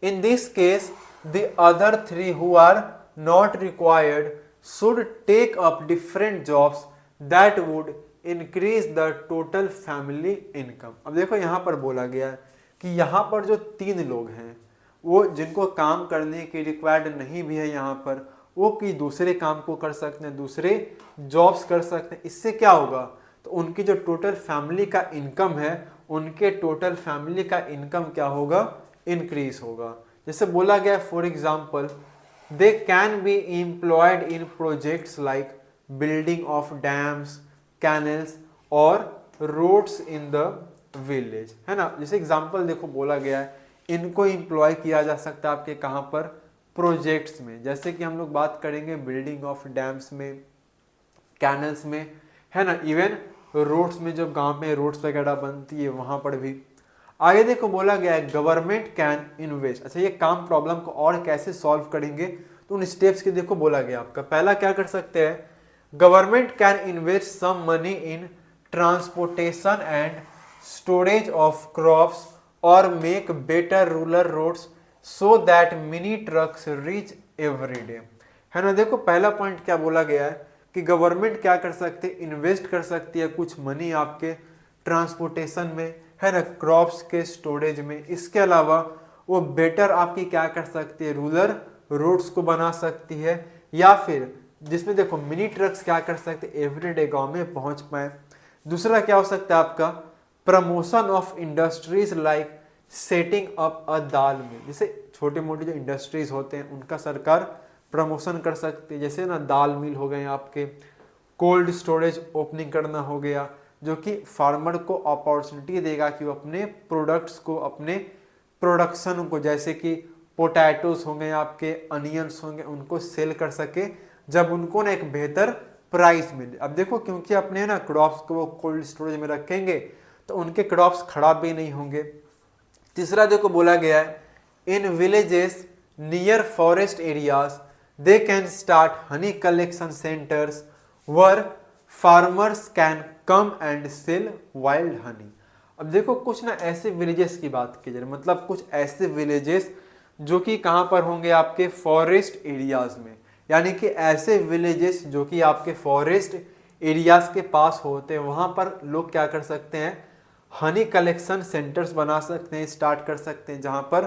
In this case the other 3 who are not required should take up different jobs that would increase the total family income। अब देखो यहाँ पर बोला गया है कि यहाँ पर जो 3 लोग हैं, वो जिनको काम करने की रिक्वायर्ड नहीं भी है यहाँ पर, वो कि दूसरे काम को कर सकते हैं, दूसरे जॉब्स कर सकते हैं। इससे क्या होगा, तो उनकी जो टोटल फैमिली का इनकम है, उनके टोटल फैमिली का इनकम क्या होगा, इंक्रीज होगा। जैसे बोला गया for example, they can be employed in projects like building of dams, canals और रोड्स इन द विलेज, है ना। जैसे एग्जाम्पल देखो बोला गया है, इनको एम्प्लॉय किया जा सकता है आपके कहाँ पर, प्रोजेक्ट्स में। जैसे कि हम लोग बात करेंगे बिल्डिंग ऑफ डैम्स में, कैनल्स में, है ना, इवन रोड्स में, जो गांव में रोड्स वगैरह बनती है वहां पर भी। आगे देखो बोला गया है गवर्नमेंट कैन इन्वेस्ट। अच्छा ये काम प्रॉब्लम को और कैसे सॉल्व करेंगे, तो उन स्टेप्स के देखो बोला गया आपका। पहला क्या कर सकते हैं, government can invest some money in transportation and storage of crops और make better rural roads so that mini trucks reach every day, है ना। देखो पहला पॉइंट क्या बोला गया है कि गवर्नमेंट क्या कर सकती है, इन्वेस्ट कर सकती है कुछ मनी आपके ट्रांसपोर्टेशन में, है ना, क्रॉप्स के स्टोरेज में। इसके अलावा वो बेटर आपकी क्या कर सकती है, रूरल रोड्स को बना सकती है, या फिर जिसमें देखो मिनी ट्रक्स क्या कर सकते हैं, एवरीडे गांव में पहुंच पाए। दूसरा क्या हो सकता है आपका, promotion of industries like setting up a dal mill. जैसे छोटे मोटे जो इंडस्ट्रीज होते हैं उनका सरकार प्रमोशन कर सकती है, जैसे ना दाल मिल हो गए आपके, कोल्ड स्टोरेज ओपनिंग करना हो गया, जो कि फार्मर को अपॉर्चुनिटी देगा कि वो अपने प्रोडक्ट्स को, अपने प्रोडक्शन को, जैसे कि पोटैटोज होंगे आपके, अनियंस होंगे, उनको सेल कर सके जब उनको ना एक बेहतर प्राइस मिले। अब देखो क्योंकि अपने ना क्रॉप्स को वो कोल्ड स्टोरेज में रखेंगे तो उनके क्रॉप्स खराब भी नहीं होंगे। तीसरा देखो बोला गया है, in villages near forest areas they can start honey collection centres where farmers can come and sell wild honey. अब देखो कुछ ना ऐसे विलेजेस की बात की जाए, मतलब कुछ ऐसे विलेजेस जो कि कहाँ पर होंगे, आपके फॉरेस्ट एरियाज में, यानी कि ऐसे विलेजेस जो कि आपके फॉरेस्ट एरियाज के पास होते हैं, वहाँ पर लोग क्या कर सकते हैं, हनी कलेक्शन सेंटर्स बना सकते हैं, स्टार्ट कर सकते हैं, जहाँ पर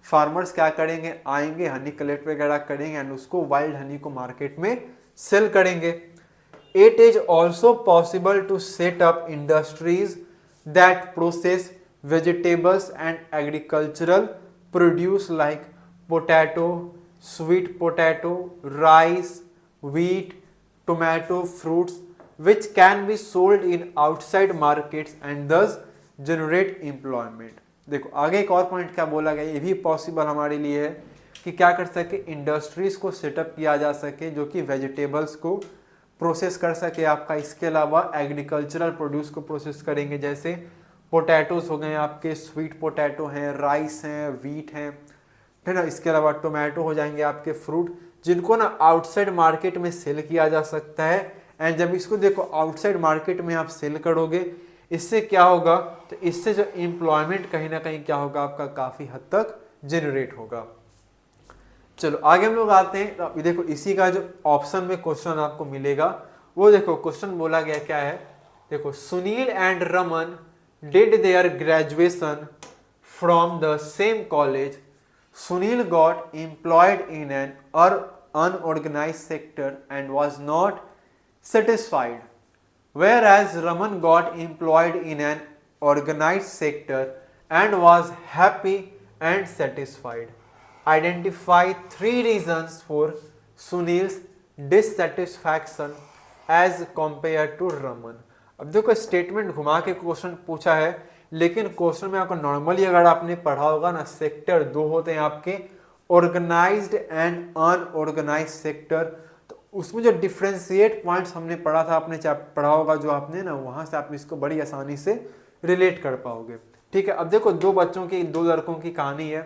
फार्मर्स क्या करेंगे, आएंगे, हनी कलेक्ट वगैरह करेंगे एंड उसको वाइल्ड हनी को मार्केट में सेल करेंगे। It is also possible to set up industries that process vegetables and agricultural produce like potato, sweet potato, rice, wheat, tomato, fruits which can be sold in outside markets and thus generate employment। देखो आगे एक और point क्या बोला गया, ये भी possible हमारे लिए है कि क्या कर सके, इंडस्ट्रीज को सेटअप किया जा सके जो कि वेजिटेबल्स को प्रोसेस कर सके आपका। इसके अलावा एग्रीकल्चरल प्रोड्यूस को प्रोसेस करेंगे, जैसे पोटैटोज हो गए आपके, स्वीट पोटैटो हैं, राइस हैं, वीट हैं, है ना। इसके अलावा टोमेटो हो जाएंगे आपके, फ्रूट जिनको ना आउटसाइड मार्केट में सेल किया जा सकता है। एंड जब इसको देखो आउटसाइड मार्केट में आप सेल करोगे, इससे क्या होगा, तो इससे जो एम्प्लॉयमेंट कहीं ना कहीं क्या होगा आपका काफ़ी हद तक जनरेट होगा। चलो आगे हम लोग आते हैं। तो देखो इसी का जो ऑप्शन में क्वेश्चन आपको मिलेगा वो देखो क्वेश्चन बोला गया क्या है, देखो Sunil and Raman did their graduation from the same college. Sunil got employed in an unorganized sector and was not satisfied, whereas Raman got employed in an organized sector and was happy and satisfied. Identify 3 reasons for Sunil's dissatisfaction as compared to Raman. अब देखो statement घुमा के question पूछा है, लेकिन question में आपको normally अगर आपने पढ़ा होगा ना, सेक्टर 2 होते हैं आपके, ऑर्गेनाइज्ड एंड अनऑर्गेनाइज्ड सेक्टर। तो उसमें जो डिफ्रेंशिएट पॉइंट्स हमने पढ़ा था, आपने पढ़ा होगा जो आपने ना, वहां से आप इसको बड़ी आसानी से रिलेट कर पाओगे। ठीक है, अब देखो 2 बच्चों की, 2 लड़कों की कहानी है,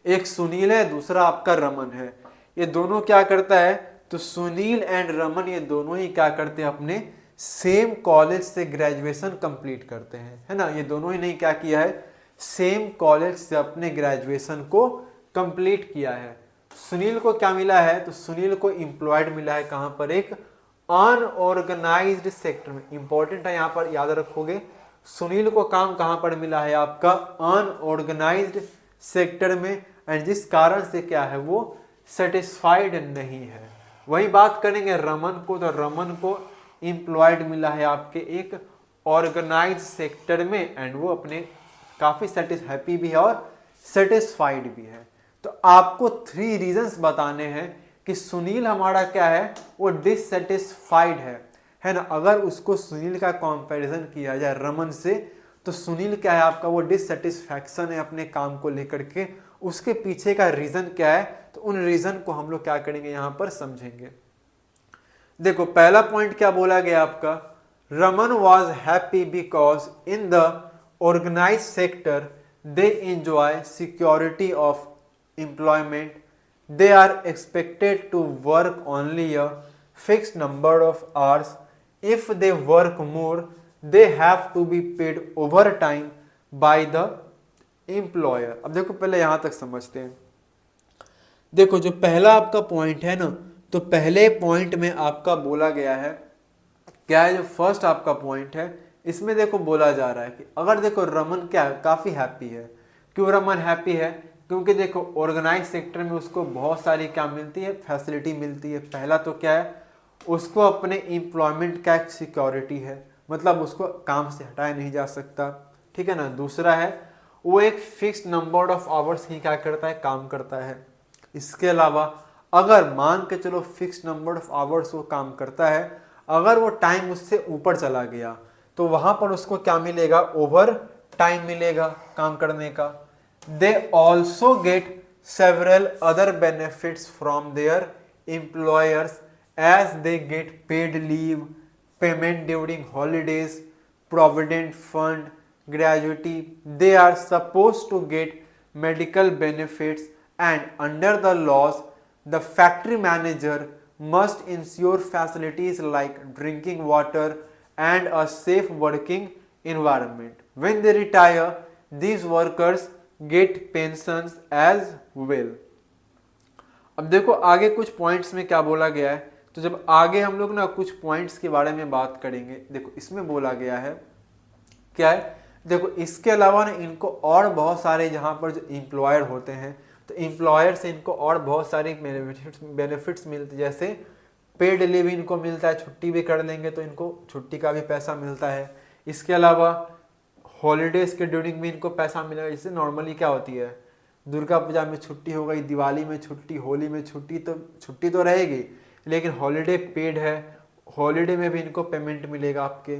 एक सुनील है, दूसरा आपका रमन है। ये दोनों क्या करता है, तो सुनील एंड रमन ये दोनों ही क्या करते हैं, अपने सेम कॉलेज से ग्रेजुएशन कंप्लीट करते हैं, है ना। ये दोनों ही नहीं क्या किया है, सेम कॉलेज से अपने ग्रेजुएशन को कंप्लीट किया है। सुनील को क्या मिला है, तो सुनील को एम्प्लॉयड मिला है कहां पर, एक अनऑर्गेनाइज्ड सेक्टर में। इंपॉर्टेंट है यहां पर याद रखोगे, सुनील को काम कहां पर मिला है आपका, अनऑर्गेनाइज्ड सेक्टर में, एंड जिस कारण से क्या है वो सेटिस्फाइड नहीं है। वही बात करेंगे रमन को, तो रमन को एम्प्लॉयड मिला है आपके एक ऑर्गेनाइज्ड सेक्टर में, एंड वो अपने काफी हैप्पी भी है और सेटिस्फाइड भी है। तो आपको 3 रीजंस बताने हैं कि सुनील हमारा क्या है, वो डिससेटिस्फाइड है ना। अगर उसको सुनील का कंपैरिजन किया जाए रमन से, तो सुनील क्या है आपका, वो डिससेटिस्फैक्शन है अपने काम को लेकर के। उसके पीछे का रीजन क्या है, तो उन रीजन को हम लोग क्या करेंगे यहां पर समझेंगे। देखो पहला पॉइंट क्या बोला गया आपका, Raman was happy because in the organised sector they enjoy security of employment. They are expected to work only a fixed number of hours. If they work more, they have to be paid overtime by the employer. अब देखो पहले यहां तक समझते हैं। देखो जो पहला आपका पॉइंट है ना, तो पहले पॉइंट में आपका बोला गया है क्या है, जो फर्स्ट आपका पॉइंट है, इसमें देखो बोला जा रहा है कि अगर देखो रमन क्या है, काफी हैप्पी है। क्यों रमन हैप्पी है, क्योंकि देखो ऑर्गेनाइज सेक्टर में उसको बहुत सारी क्या मिलती है, फैसिलिटी मिलती है। पहला तो क्या है, उसको अपने एम्प्लॉयमेंट का एक सिक्योरिटी है, मतलब उसको काम से हटाया नहीं जा सकता, ठीक है ना। दूसरा है वो एक फिक्स्ड नंबर ऑफ आवर्स ही क्या करता है, काम करता है। इसके अलावा अगर मान के चलो फिक्स्ड नंबर ऑफ आवर्स वो काम करता है, अगर वो टाइम उससे ऊपर चला गया तो वहां पर उसको क्या मिलेगा, ओवर टाइम मिलेगा काम करने का। They also get several other benefits from their employers as they get paid leave, payment during holidays, provident fund, gratuity. They are supposed to get medical benefits, and under the laws the factory manager must ensure facilities like drinking water and a safe working environment. When they retire, these workers get pensions as well. अब देखो आगे कुछ points में क्या बोला गया है, तो जब आगे हम लोग ना कुछ पॉइंट्स के बारे में बात करेंगे, देखो इसमें बोला गया है क्या है, देखो इसके अलावा ना इनको और बहुत सारे जहाँ पर जो एम्प्लॉयर होते हैं तो एम्प्लॉयर से इनको और बहुत सारे बेनिफिट्स मिलते, जैसे पेड लीव इनको मिलता है, छुट्टी भी कर लेंगे तो इनको छुट्टी का भी पैसा मिलता है। इसके अलावा हॉलीडेज के ड्यूरिंग में इनको पैसा मिलेगा, जैसे नॉर्मली क्या होती है दुर्गा पूजा में छुट्टी हो गई, दिवाली में छुट्टी, होली में छुट्टी तो रहेगी, लेकिन हॉलीडे पेड है, हॉलीडे में भी इनको पेमेंट मिलेगा आपके,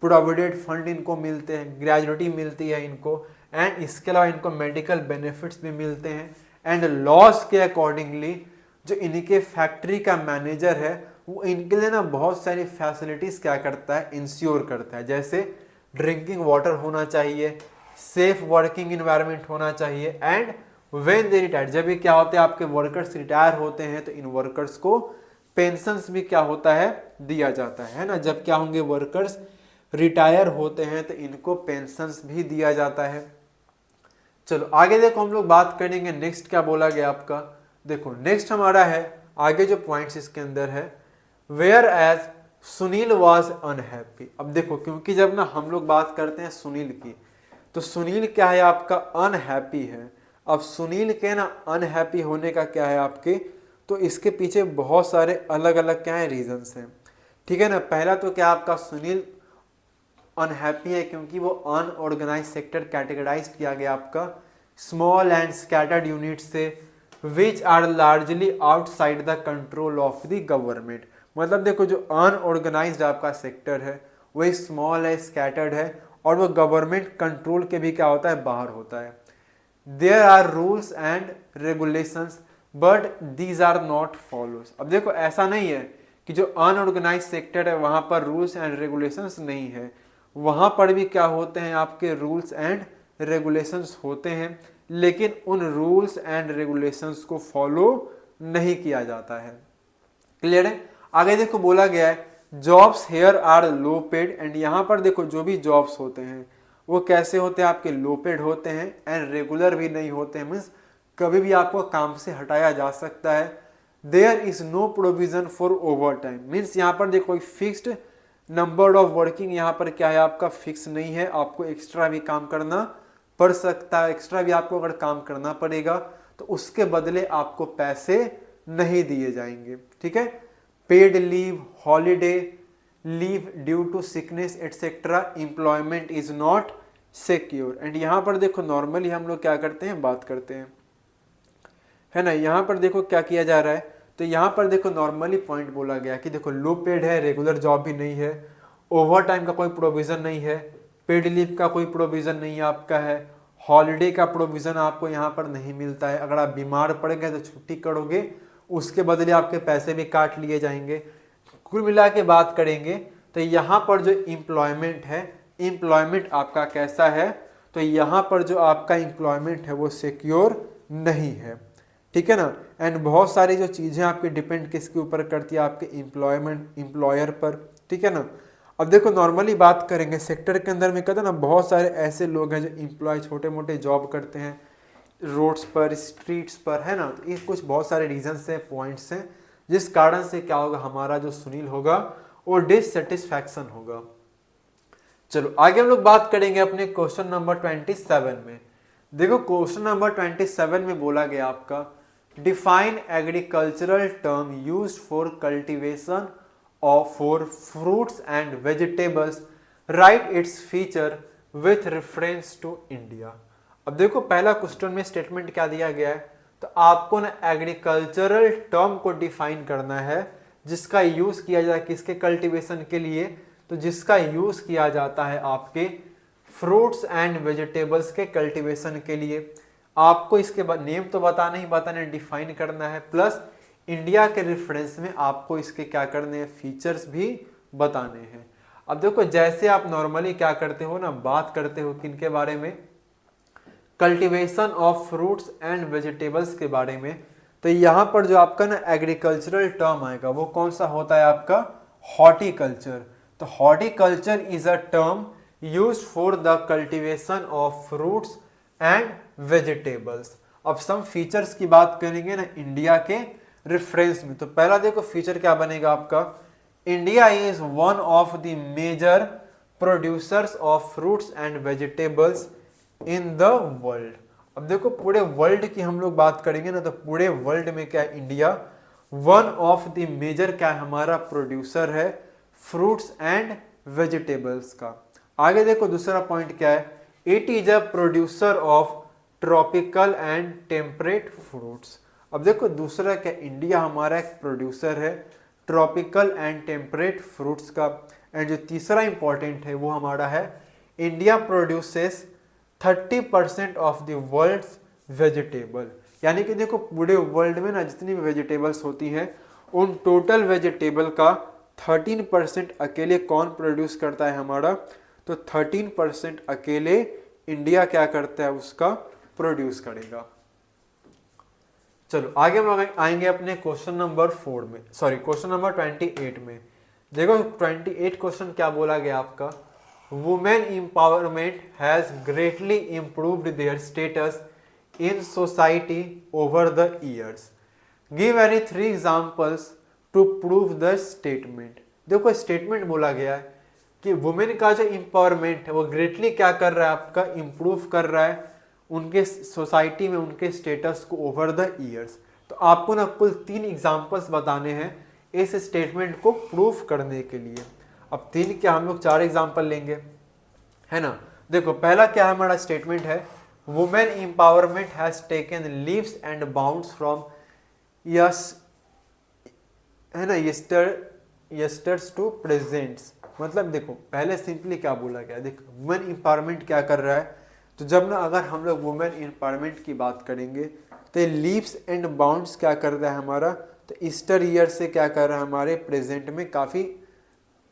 प्रोविडेंट फंड इनको मिलते हैं, ग्रेजुटी मिलती है इनको, एंड इसके अलावा इनको मेडिकल बेनिफिट्स भी मिलते हैं। एंड लॉस के अकॉर्डिंगली जो इनके फैक्ट्री का मैनेजर है वो इनके लिए ना बहुत सारी फैसिलिटीज क्या करता है, इंश्योर करता है, जैसे ड्रिंकिंग वाटर होना चाहिए, सेफ वर्किंग इन्वायरमेंट होना चाहिए, एंड व्हेन दे रिटायर, जब भी क्या होता है आपके वर्कर्स रिटायर होते हैं तो इन वर्कर्स को पेंशंस भी क्या होता है दिया जाता है ना। जब क्या होंगे वर्कर्स रिटायर होते हैं तो इनको पेंशन्स भी दिया जाता है। चलो आगे देखो हम लोग बात करेंगे नेक्स्ट क्या बोला गया आपका। देखो नेक्स्ट हमारा है आगे जो पॉइंट्स इसके अंदर है, whereas Sunil was unhappy. अब देखो क्योंकि जब ना हम लोग बात करते हैं सुनील की, तो सुनील क्या है आपका अनहैप्पी है। अब सुनील के ना अनहैप्पी होने का क्या है आपके, तो इसके पीछे बहुत सारे अलग अलग क्या है रीजंस हैं, ठीक है ना। पहला तो क्या आपका सुनील अनहैप्पी है क्योंकि वो अनऑर्गेनाइज सेक्टर कैटेगराइज किया गया आपका स्मॉल एंड स्कैटर्ड यूनिट से, which are largely outside the control of the government. मतलब देखो जो अनऑर्गेनाइज्ड आपका सेक्टर है वही स्मॉल है, स्कैटर्ड है और वो गवर्नमेंट कंट्रोल के भी क्या होता है बाहर होता है। There are rules and regulations but these are not follows. अब देखो ऐसा नहीं है कि जो अनऑर्गेनाइज सेक्टर है वहां पर रूल्स एंड रेगुलेशंस नहीं है, वहां पर भी क्या होते हैं आपके रूल्स एंड रेगुलेशंस होते हैं, लेकिन उन रूल्स एंड रेगुलेशंस को फॉलो नहीं किया जाता है। क्लियर है। आगे देखो बोला गया है jobs here are low paid, and यहाँ पर देखो जो भी जॉब्स होते हैं वो कैसे होते हैं आपके लो पेड होते हैं एंड रेगुलर भी नहीं होते हैं, मीन्स कभी भी आपको काम से हटाया जा सकता है। There is no provision for overtime, means यहाँ पर देखो फिक्स्ड नंबर ऑफ वर्किंग यहाँ पर क्या है आपका फिक्स नहीं है, आपको एक्स्ट्रा भी काम करना पड़ सकता है। एक्स्ट्रा भी आपको अगर काम करना पड़ेगा तो उसके बदले आपको पैसे नहीं दिए जाएंगे, ठीक है। Paid leave, holiday leave due to sickness etcetera, employment is not secure. And यहाँ पर देखो नॉर्मली हम लोग क्या करते हैं बात करते हैं, है ना। यहाँ पर देखो क्या किया जा रहा है, तो यहाँ पर देखो नॉर्मली पॉइंट बोला गया कि देखो लो पेड है, रेगुलर जॉब भी नहीं है, ओवर टाइम का कोई प्रोविजन नहीं है, पेड लीव का कोई प्रोविजन नहीं आपका है, हॉलीडे का प्रोविजन आपको यहाँ पर नहीं मिलता है। अगर आप बीमार पड़ गए तो छुट्टी करोगे उसके बदले आपके पैसे भी काट लिए जाएंगे। कुल मिला के बात करेंगे तो यहाँ पर जो एम्प्लॉयमेंट है, एम्प्लॉयमेंट आपका कैसा है, तो यहाँ पर जो आपका एम्प्लॉयमेंट है वो सिक्योर नहीं है, ठीक है ना। एंड बहुत सारी जो चीज़ें आपके डिपेंड किसके ऊपर करती है आपके एम्प्लॉयमेंट एम्प्लॉयर पर, ठीक है ना। अब देखो नॉर्मली बात करेंगे सेक्टर के अंदर में कहते हैं ना बहुत सारे ऐसे लोग हैं जो एम्प्लॉय छोटे मोटे जॉब करते हैं रोड्स पर, स्ट्रीट्स पर, है ना। तो ये कुछ बहुत सारे रीजंस हैं, पॉइंट्स हैं जिस कारण से क्या होगा हमारा जो सुनील होगा वो डिससेटिस्फैक्शन होगा। चलो आगे हम लोग बात करेंगे अपने क्वेश्चन नंबर 27 में। देखो क्वेश्चन नंबर 27 में बोला गया आपका define agricultural term used for cultivation of for fruits and vegetables, write its feature with reference to India. अब देखो पहला क्वेश्चन में स्टेटमेंट क्या दिया गया है, तो आपको ना एग्रीकल्चरल टर्म को डिफाइन करना है जिसका यूज किया जाए किसके कल्टीवेशन के लिए, तो जिसका यूज किया जाता है आपके फ्रूट्स एंड वेजिटेबल्स के कल्टीवेशन के लिए। आपको इसके बाद नेम तो बताना ही बताना है, डिफाइन करना है, प्लस इंडिया के रेफरेंस में आपको इसके क्या करने हैं फीचर्स भी बताने हैं। अब देखो जैसे आप नॉर्मली क्या करते हो ना बात करते हो किनके बारे में, cultivation of fruits and vegetables के बारे में, तो यहाँ पर जो आपका ना एग्रीकल्चरल टर्म आएगा वो कौन सा होता है आपका हॉर्टिकल्चर। तो horticulture is a term used for the cultivation of fruits and vegetables. अब सम फीचर्स की बात करेंगे ना इंडिया के रेफरेंस में, तो पहला देखो फीचर क्या बनेगा आपका, India is one of the major producers of fruits and vegetables in the world. अब देखो पूरे वर्ल्ड की हम लोग बात करेंगे ना, तो पूरे वर्ल्ड में क्या है India one of the major क्या है हमारा प्रोड्यूसर है फ्रूट्स एंड वेजिटेबल्स का। आगे देखो दूसरा पॉइंट क्या है, it is a producer of tropical and temperate fruits. अब देखो दूसरा क्या, इंडिया हमारा एक प्रोड्यूसर है ट्रॉपिकल एंड टेम्परेट फ्रूट्स का। एंड जो तीसरा इंपॉर्टेंट है वो हमारा है India produces 30% of the world's vegetable. यानी कि देखो पूरे वर्ल्ड में ना जितनी भी वेजिटेबल्स होती हैं उन टोटल वेजिटेबल का 13% अकेले कौन प्रोड्यूस करता है हमारा, तो 13% अकेले इंडिया क्या करता है उसका प्रोड्यूस करेगा। चलो आगे हम आएंगे अपने क्वेश्चन नंबर 4 में, सॉरी क्वेश्चन नंबर 28 में। देखो 28 क्वेश्चन क्या बोला गया आपका, women empowerment has greatly improved their status in society over the years. Give any 3 examples to prove the statement. देखो स्टेटमेंट बोला गया है कि वुमेन का जो एम्पावरमेंट है वो ग्रेटली क्या कर रहा है, आपका इम्प्रूव कर रहा है उनके सोसाइटी में उनके स्टेटस को ओवर द ईयर्स। तो आपको ना कुल 3 एग्जाम्पल्स बताने हैं इस स्टेटमेंट को प्रूफ करने के लिए। अब 3 क्या, हम लोग 4 एग्जाम्पल लेंगे, है ना। देखो पहला क्या है हमारा स्टेटमेंट है, women empowerment has taken leaves and bounds from yes, है ना, यस्टर्स टू प्रेजेंट्स। मतलब देखो पहले सिंपली क्या बोला गया, देखो वुमेन एम्पावरमेंट क्या कर रहा है, तो जब ना अगर हम लोग वुमेन एम्पावरमेंट की बात करेंगे तो लीव्स एंड बाउंड्स क्या कर रहा है हमारा, तो ईस्टर ईयर से क्या कर रहा है हमारे प्रेजेंट में काफ़ी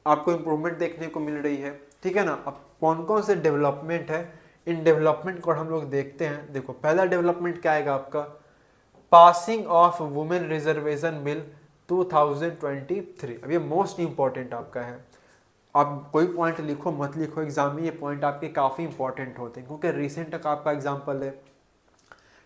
आपको इम्प्रूवमेंट देखने को मिल रही है, ठीक है ना। अब कौन कौन से डेवलपमेंट है, इन डेवलपमेंट को हम लोग देखते हैं। देखो पहला डेवलपमेंट क्या आएगा आपका, passing of women reservation bill 2023। अब ये मोस्ट इंपॉर्टेंट आपका है, आप कोई पॉइंट लिखो मत लिखो एग्जाम में, ये पॉइंट आपके काफ़ी इंपॉर्टेंट होते हैं क्योंकि रिसेंट तक आपका एग्जाम्पल है,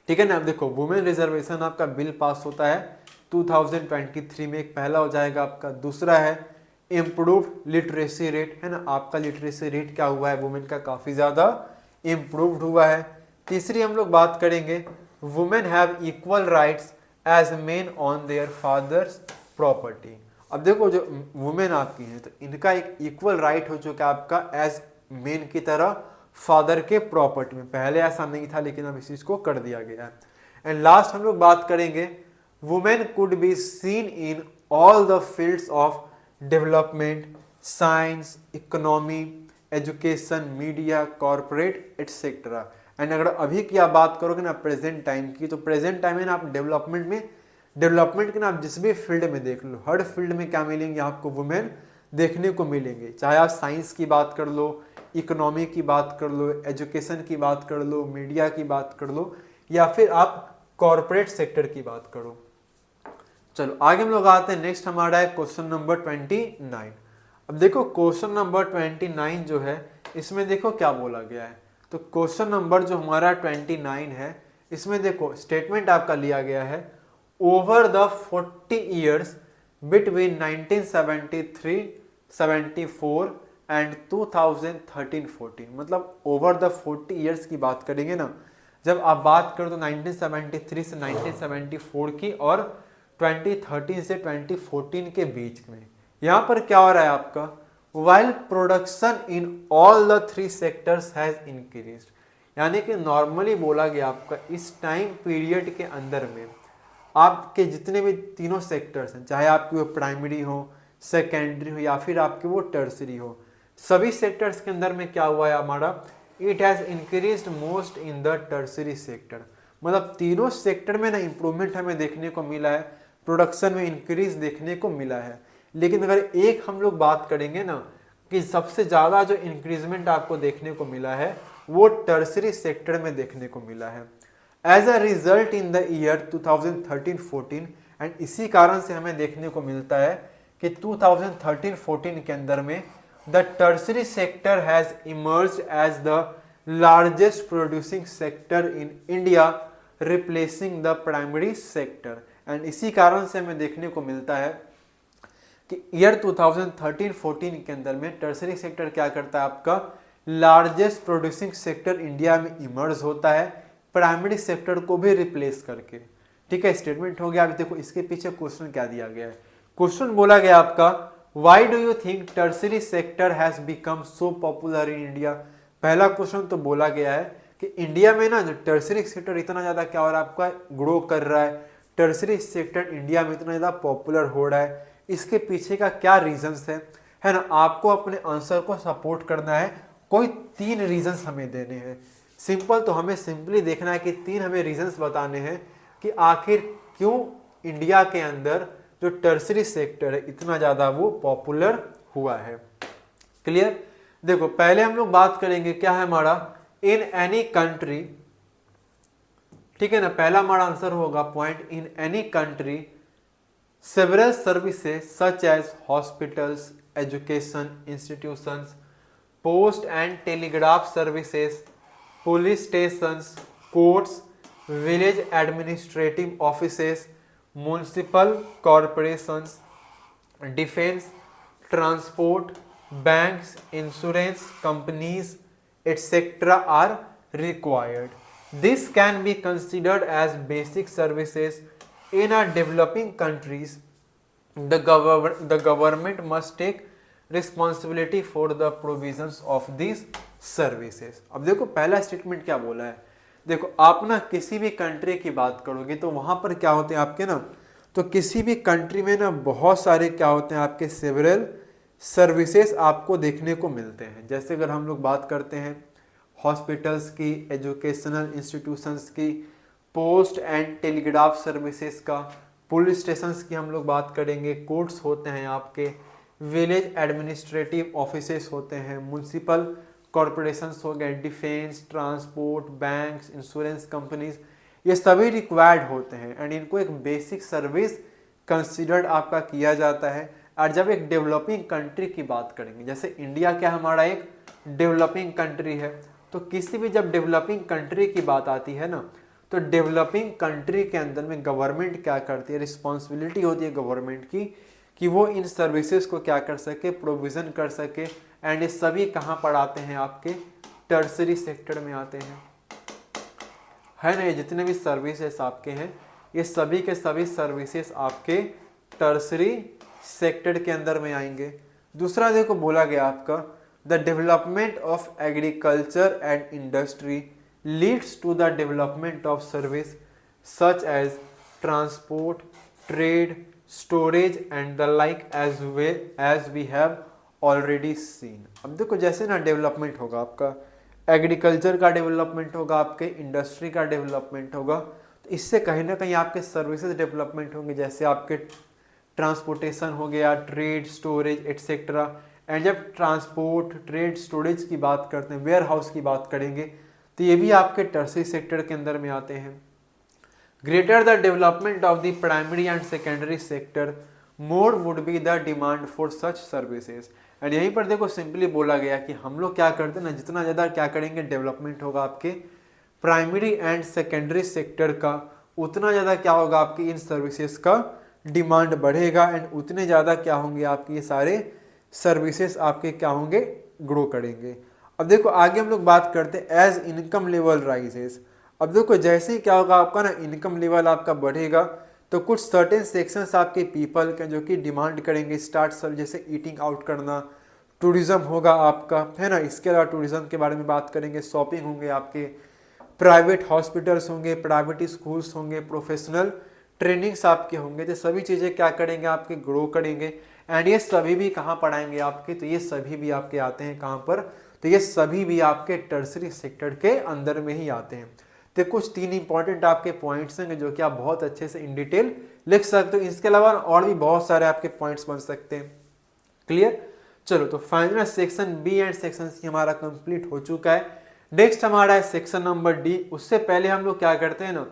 ठीक है ना। अब देखो वुमेन रिजर्वेशन आपका बिल पास होता है 2023 में, एक पहला हो जाएगा आपका। दूसरा है इम्प्रूव्ड लिटरेसी रेट, है ना, आपका लिटरेसी रेट क्या हुआ है वुमेन का, काफ़ी ज़्यादा इम्प्रूव्ड हुआ है। तीसरी हम लोग बात करेंगे, women have equal rights as men on their father's property. अब देखो जो वुमेन आपकी हैं तो इनका एक इक्वल राइट हो चुका है आपका एज मेन की तरह फादर के प्रॉपर्टी में। पहले ऐसा नहीं था लेकिन अब इस चीज को कर दिया गया है। एंड लास्ट हम लोग बात करेंगे, women could be seen in all the fields of development, science, economy, education, media, corporate etcetera. And अगर अभी की आप बात करोगे ना प्रेजेंट टाइम की, तो प्रेजेंट टाइम में ना आप डेवलपमेंट के ना आप जिस भी फील्ड में देख लो, हर फील्ड में क्या मिलेंगे आपको, वुमेन देखने को मिलेंगे। चाहे आप साइंस की बात कर लो, इकोनॉमी की बात कर लो, एजुकेशन की बात कर लो, मीडिया की बात कर लो, या फिर आप कॉर्पोरेट सेक्टर की बात करो। चलो आगे हम लोग आते हैं, नेक्स्ट हमारा है क्वेश्चन नंबर 29। अब देखो क्वेश्चन नंबर 29 जो है इसमें देखो क्या बोला गया है, तो क्वेश्चन नंबर जो हमारा 29 है इसमें देखो स्टेटमेंट आपका लिया गया है, over the 40 years between 1973-74 and 2013-14। मतलब ओवर द 40 ईयर्स की बात करेंगे ना, जब आप बात करो तो 1973 से 1974 की और 2013 से 2014 के बीच में। यहाँ पर क्या हो रहा है आपका, while production in all the 3 sectors has increased, यानी कि नॉर्मली बोला गया आपका इस टाइम पीरियड के अंदर में आपके जितने भी तीनों सेक्टर्स हैं, चाहे आपकी वो प्राइमरी हो, सेकेंडरी हो या फिर आपकी वो टर्सरी हो, सभी सेक्टर्स के अंदर में क्या हुआ है हमारा, it has increased most in the tertiary sector. मतलब तीनों सेक्टर में ना इंप्रूवमेंट हमें देखने को मिला है, प्रोडक्शन में इंक्रीज देखने को मिला है। लेकिन अगर एक हम लोग बात करेंगे ना कि सबसे ज़्यादा जो इंक्रीजमेंट आपको देखने को मिला है वो टर्सरी सेक्टर में देखने को मिला है as a result in the year 2013-14। And इसी कारण से हमें देखने को मिलता है कि 2013-14 के अंदर में the tertiary sector has emerged as the largest producing sector in India replacing the primary sector. And इसी कारण से हमें देखने को मिलता है कि ईयर 2013-14 के अंदर में टर्सरी सेक्टर क्या करता है, आपका लार्जेस्ट प्रोड्यूसिंग सेक्टर इंडिया में इमर्ज होता है प्राइमरी सेक्टर को भी रिप्लेस करके। ठीक है, स्टेटमेंट हो गया। अभी देखो इसके पीछे क्वेश्चन क्या दिया गया है, क्वेश्चन बोला गया आपका, why do you think tertiary sector has become so popular in India. पहला क्वेश्चन तो बोला गया है कि इंडिया में ना जो टर्सरी सेक्टर इतना ज्यादा क्या हो रहा है, आपका ग्रो कर रहा है, टर्सरी सेक्टर इंडिया में इतना ज्यादा पॉपुलर हो रहा है, इसके पीछे का क्या रीजंस है ना। आपको अपने आंसर को सपोर्ट करना है, कोई 3 रीजंस हमें देने हैं। सिंपल, तो हमें सिंपली देखना है कि 3 हमें रीजंस बताने हैं कि आखिर क्यों इंडिया के अंदर जो टर्सरी सेक्टर है इतना ज्यादा वो पॉपुलर हुआ है। क्लियर। देखो पहले हम लोग बात करेंगे क्या है हमारा, इन एनी कंट्री, ठीक है ना, पहला हमारा आंसर होगा point, in any country several services such as hospitals, education institutions, post and telegraph services, police stations, courts, village administrative offices, municipal corporations, defence, transport, banks, insurance companies, etc. are required. This can be considered as basic services in a developing countries. The government must take responsibility for the provisions of these services. अब देखो पहला statement क्या बोला है, देखो आप ना किसी भी कंट्री की बात करोगे तो वहां पर क्या होते हैं आपके ना, तो किसी भी कंट्री में ना बहुत सारे क्या होते हैं आपके सेवरल सर्विसेज आपको देखने को मिलते हैं। जैसे अगर हम लोग बात करते हैं हॉस्पिटल्स की, एजुकेशनल इंस्टीट्यूशंस की, पोस्ट एंड टेलीग्राफ सर्विसेज का, पुलिस स्टेशंस की हम लोग बात करेंगे, कोर्ट्स होते हैं आपके, विलेज एडमिनिस्ट्रेटिव ऑफिसेस होते हैं, म्युनिसिपल कॉरपोरेशंस हो गए, defence, transport, banks, insurance companies, ये सभी रिक्वायर्ड होते हैं एंड इनको एक बेसिक सर्विस कंसिडर्ड आपका किया जाता है। और जब एक डेवलपिंग कंट्री की बात करेंगे, जैसे इंडिया क्या हमारा एक डेवलपिंग कंट्री है, तो किसी भी जब डेवलपिंग कंट्री की बात आती है ना, तो डेवलपिंग कंट्री के अंदर में गवर्नमेंट क्या करती है, रिस्पॉन्सिबिलिटी होती है गवर्नमेंट की कि वो इन सर्विसेज को क्या कर सके, प्रोविज़न कर सके। एंड ये सभी कहाँ पर आते हैं, आपके टर्सरी सेक्टर में आते हैं, है ना। ये जितने भी सर्विसेज आपके हैं ये सभी के सभी सर्विसेज आपके टर्सरी सेक्टर के अंदर में आएंगे। दूसरा देखो बोला गया आपका, the development of agriculture and industry leads to the development of service such as transport, trade, storage and the like as we have already seen. अब देखो जैसे ना डेवलपमेंट होगा आपका, एग्रीकल्चर का डेवलपमेंट होगा, आपके इंडस्ट्री का डेवलपमेंट होगा, तो इससे कहीं ना कहीं आपके सर्विसेज डेवलपमेंट होंगे, जैसे आपके ट्रांसपोर्टेशन हो गया, ट्रेड, स्टोरेज एटसेट्रा। एंड जब ट्रांसपोर्ट, ट्रेड, स्टोरेज की बात करते हैं, वेयर हाउस की बात करेंगे, तो ये भी आपके टर्सरी सेक्टर के अंदर में आते हैं। Greater the development of the primary and secondary sector, more would be the demand for such services. And यहीं पर देखो सिंपली बोला गया कि हम लोग क्या करते हैं ना, जितना ज़्यादा क्या करेंगे डेवलपमेंट होगा आपके प्राइमरी एंड सेकेंडरी सेक्टर का, उतना ज़्यादा क्या होगा आपकी इन सर्विसेज का डिमांड बढ़ेगा एंड उतने ज़्यादा क्या होंगे आपके ये सारे सर्विसेज आपके क्या होंगे, ग्रो करेंगे। अब देखो आगे हम लोग बात करते हैं एज इनकम लेवल राइजेस। अब देखो जैसे ही क्या होगा आपका ना इनकम लेवल आपका बढ़ेगा, तो कुछ सर्टेन सेक्शंस आपके पीपल के जो कि डिमांड करेंगे स्टार्ट सब, जैसे ईटिंग आउट करना, टूरिज्म होगा आपका, है ना। इसके अलावा टूरिज्म के बारे में बात करेंगे, शॉपिंग होंगे आपके, प्राइवेट हॉस्पिटल्स होंगे, प्राइवेट स्कूल्स होंगे, प्रोफेशनल ट्रेनिंग्स आपके होंगे, तो सभी चीज़ें क्या करेंगे आपके, ग्रो करेंगे। एंड ये सभी भी कहाँ पढ़ाएंगे आपके, तो ये सभी भी आपके आते हैं कहाँ पर, तो ये सभी भी आपके टर्सरी सेक्टर के अंदर में ही आते हैं। तो कुछ 3 इंपॉर्टेंट आपके पॉइंट्स हैं जो कि आप बहुत अच्छे से इन डिटेल लिख सकते हो। इसके अलावा और भी बहुत सारे आपके पॉइंट्स बन सकते हैं। क्लियर, चलो तो final section B and section C हमारा कंप्लीट हो चुका है। नेक्स्ट हमारा है सेक्शन नंबर डी। उससे पहले हम लोग क्या करते हैं ना,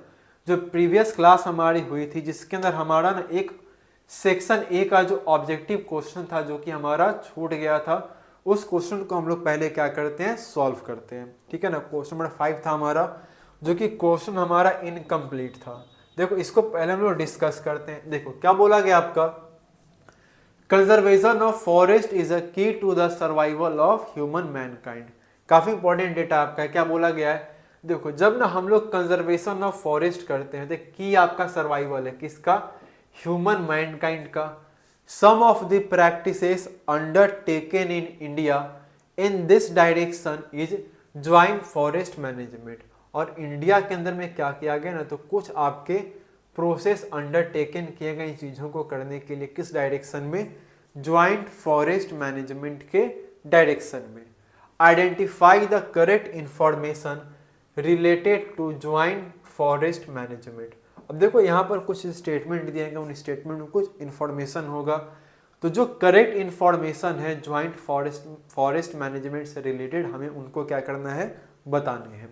जो प्रीवियस क्लास हमारी हुई थी जिसके अंदर हमारा ना एक सेक्शन ए का जो ऑब्जेक्टिव क्वेश्चन था जो कि हमारा छूट गया था, उस क्वेश्चन को हम लोग पहले क्या करते हैं, सॉल्व करते हैं। ठीक है ना। क्वेश्चन नंबर 5 था हमारा, जो कि क्वेश्चन हमारा इनकम्प्लीट था। देखो इसको पहले हम लोग डिस्कस करते हैं। देखो क्या बोला गया आपका, conservation of forest is a key to the survival of human mankind. काफी इंपॉर्टेंट डेटा आपका है। क्या बोला गया है, देखो जब ना हम लोग कंजर्वेशन ऑफ फॉरेस्ट करते हैं तो की आपका सर्वाइवल है किसका, ह्यूमन मैनकाइंड का। Some of the practices undertaken in India in this direction is joint forest management. और इंडिया के अंदर में क्या किया गया ना, तो कुछ आपके प्रोसेस अंडरटेकन किए गए चीज़ों को करने के लिए किस डायरेक्शन में, ज्वाइंट फॉरेस्ट मैनेजमेंट के डायरेक्शन में। Identify the correct information related to joint forest management. अब देखो यहाँ पर कुछ स्टेटमेंट दिए गए, उन स्टेटमेंट में कुछ इंफॉर्मेशन होगा, तो जो करेक्ट इंफॉर्मेशन है ज्वाइंट फॉरेस्ट मैनेजमेंट से रिलेटेड हमें उनको क्या करना है, बताने हैं।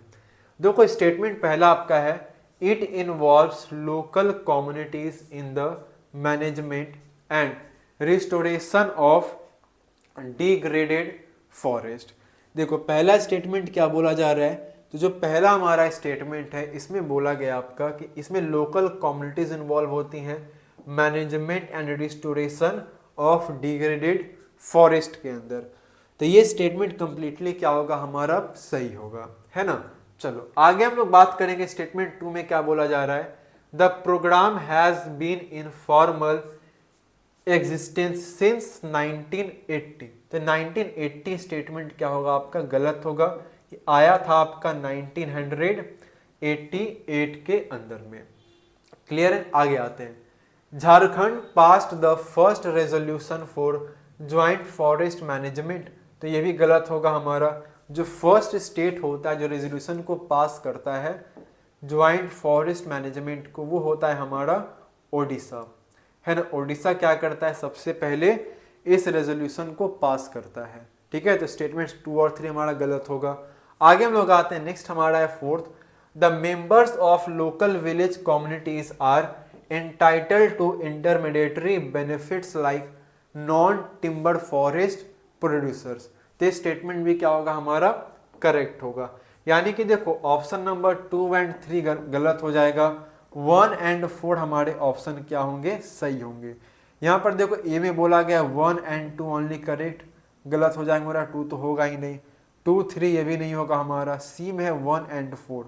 देखो स्टेटमेंट पहला आपका है, it involves local communities in the management and restoration of degraded forest. देखो पहला स्टेटमेंट क्या बोला जा रहा है, तो जो पहला हमारा स्टेटमेंट है इसमें बोला गया आपका कि इसमें लोकल कम्युनिटीज इन्वॉल्व होती हैं management and restoration of degraded forest के अंदर। तो ये स्टेटमेंट कंप्लीटली क्या होगा हमारा, सही होगा, है ना। चलो आगे हम लोग बात करेंगे स्टेटमेंट 2 में क्या बोला जा रहा है, the programme has been in formal existence since 1980। तो 1980 स्टेटमेंट क्या होगा आपका, गलत होगा, ये आया था आपका 1988 के अंदर में। क्लियर है, आगे आते हैं। Jharkhand past the first resolution for joint forest management. तो ये भी गलत होगा हमारा, जो फर्स्ट स्टेट होता है जो रेजोल्यूशन को पास करता है ज्वाइंट फॉरेस्ट मैनेजमेंट को, वो होता है हमारा ओडिशा, है ना। ओडिशा क्या करता है, सबसे पहले इस रेजोल्यूशन को पास करता है, ठीक है। तो स्टेटमेंट्स 2 और 3 हमारा गलत होगा। आगे हम लोग आते हैं, नेक्स्ट हमारा है 4th, the members of local village communities are entitled to intermediatory benefits like non timber forest producers. तो स्टेटमेंट भी क्या होगा हमारा, करेक्ट होगा। यानी कि देखो ऑप्शन नंबर 2 एंड 3 गलत हो जाएगा, 1 एंड 4 हमारे ऑप्शन क्या होंगे, सही होंगे। यहाँ पर देखो ए में बोला गया 1 एंड 2 ओनली करेक्ट, गलत हो जाएगा हमारा, 2 तो होगा ही नहीं, 2 3 ये भी नहीं होगा हमारा। सी में है 1 एंड 4,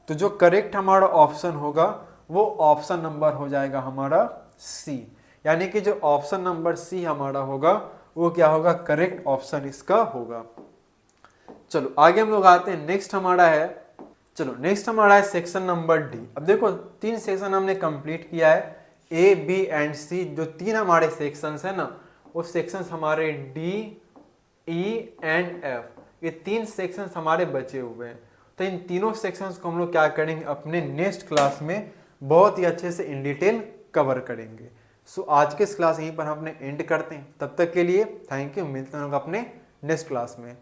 तो जो करेक्ट हमारा ऑप्शन होगा वो ऑप्शन नंबर हो जाएगा हमारा सी। यानी कि जो ऑप्शन नंबर सी हमारा होगा वो क्या होगा, करेक्ट ऑप्शन इसका होगा। चलो आगे हम लोग आते हैं, नेक्स्ट हमारा है, चलो नेक्स्ट हमारा है सेक्शन नंबर डी। अब देखो 3 सेक्शन हमने कंप्लीट किया है, ए बी एंड सी, जो 3 हमारे सेक्शंस है ना, वो सेक्शंस हमारे डी ई एंड एफ, ये 3 सेक्शंस हमारे बचे हुए हैं। तो इन तीनों सेक्शंस को हम लोग क्या करेंगे, अपने नेक्स्ट क्लास में बहुत ही अच्छे से इन डिटेल कवर करेंगे। सो आज के इस क्लास यहीं पर हम अपने एंड करते हैं, तब तक के लिए थैंक यू, मिलते हैं अपने नेक्स्ट क्लास में।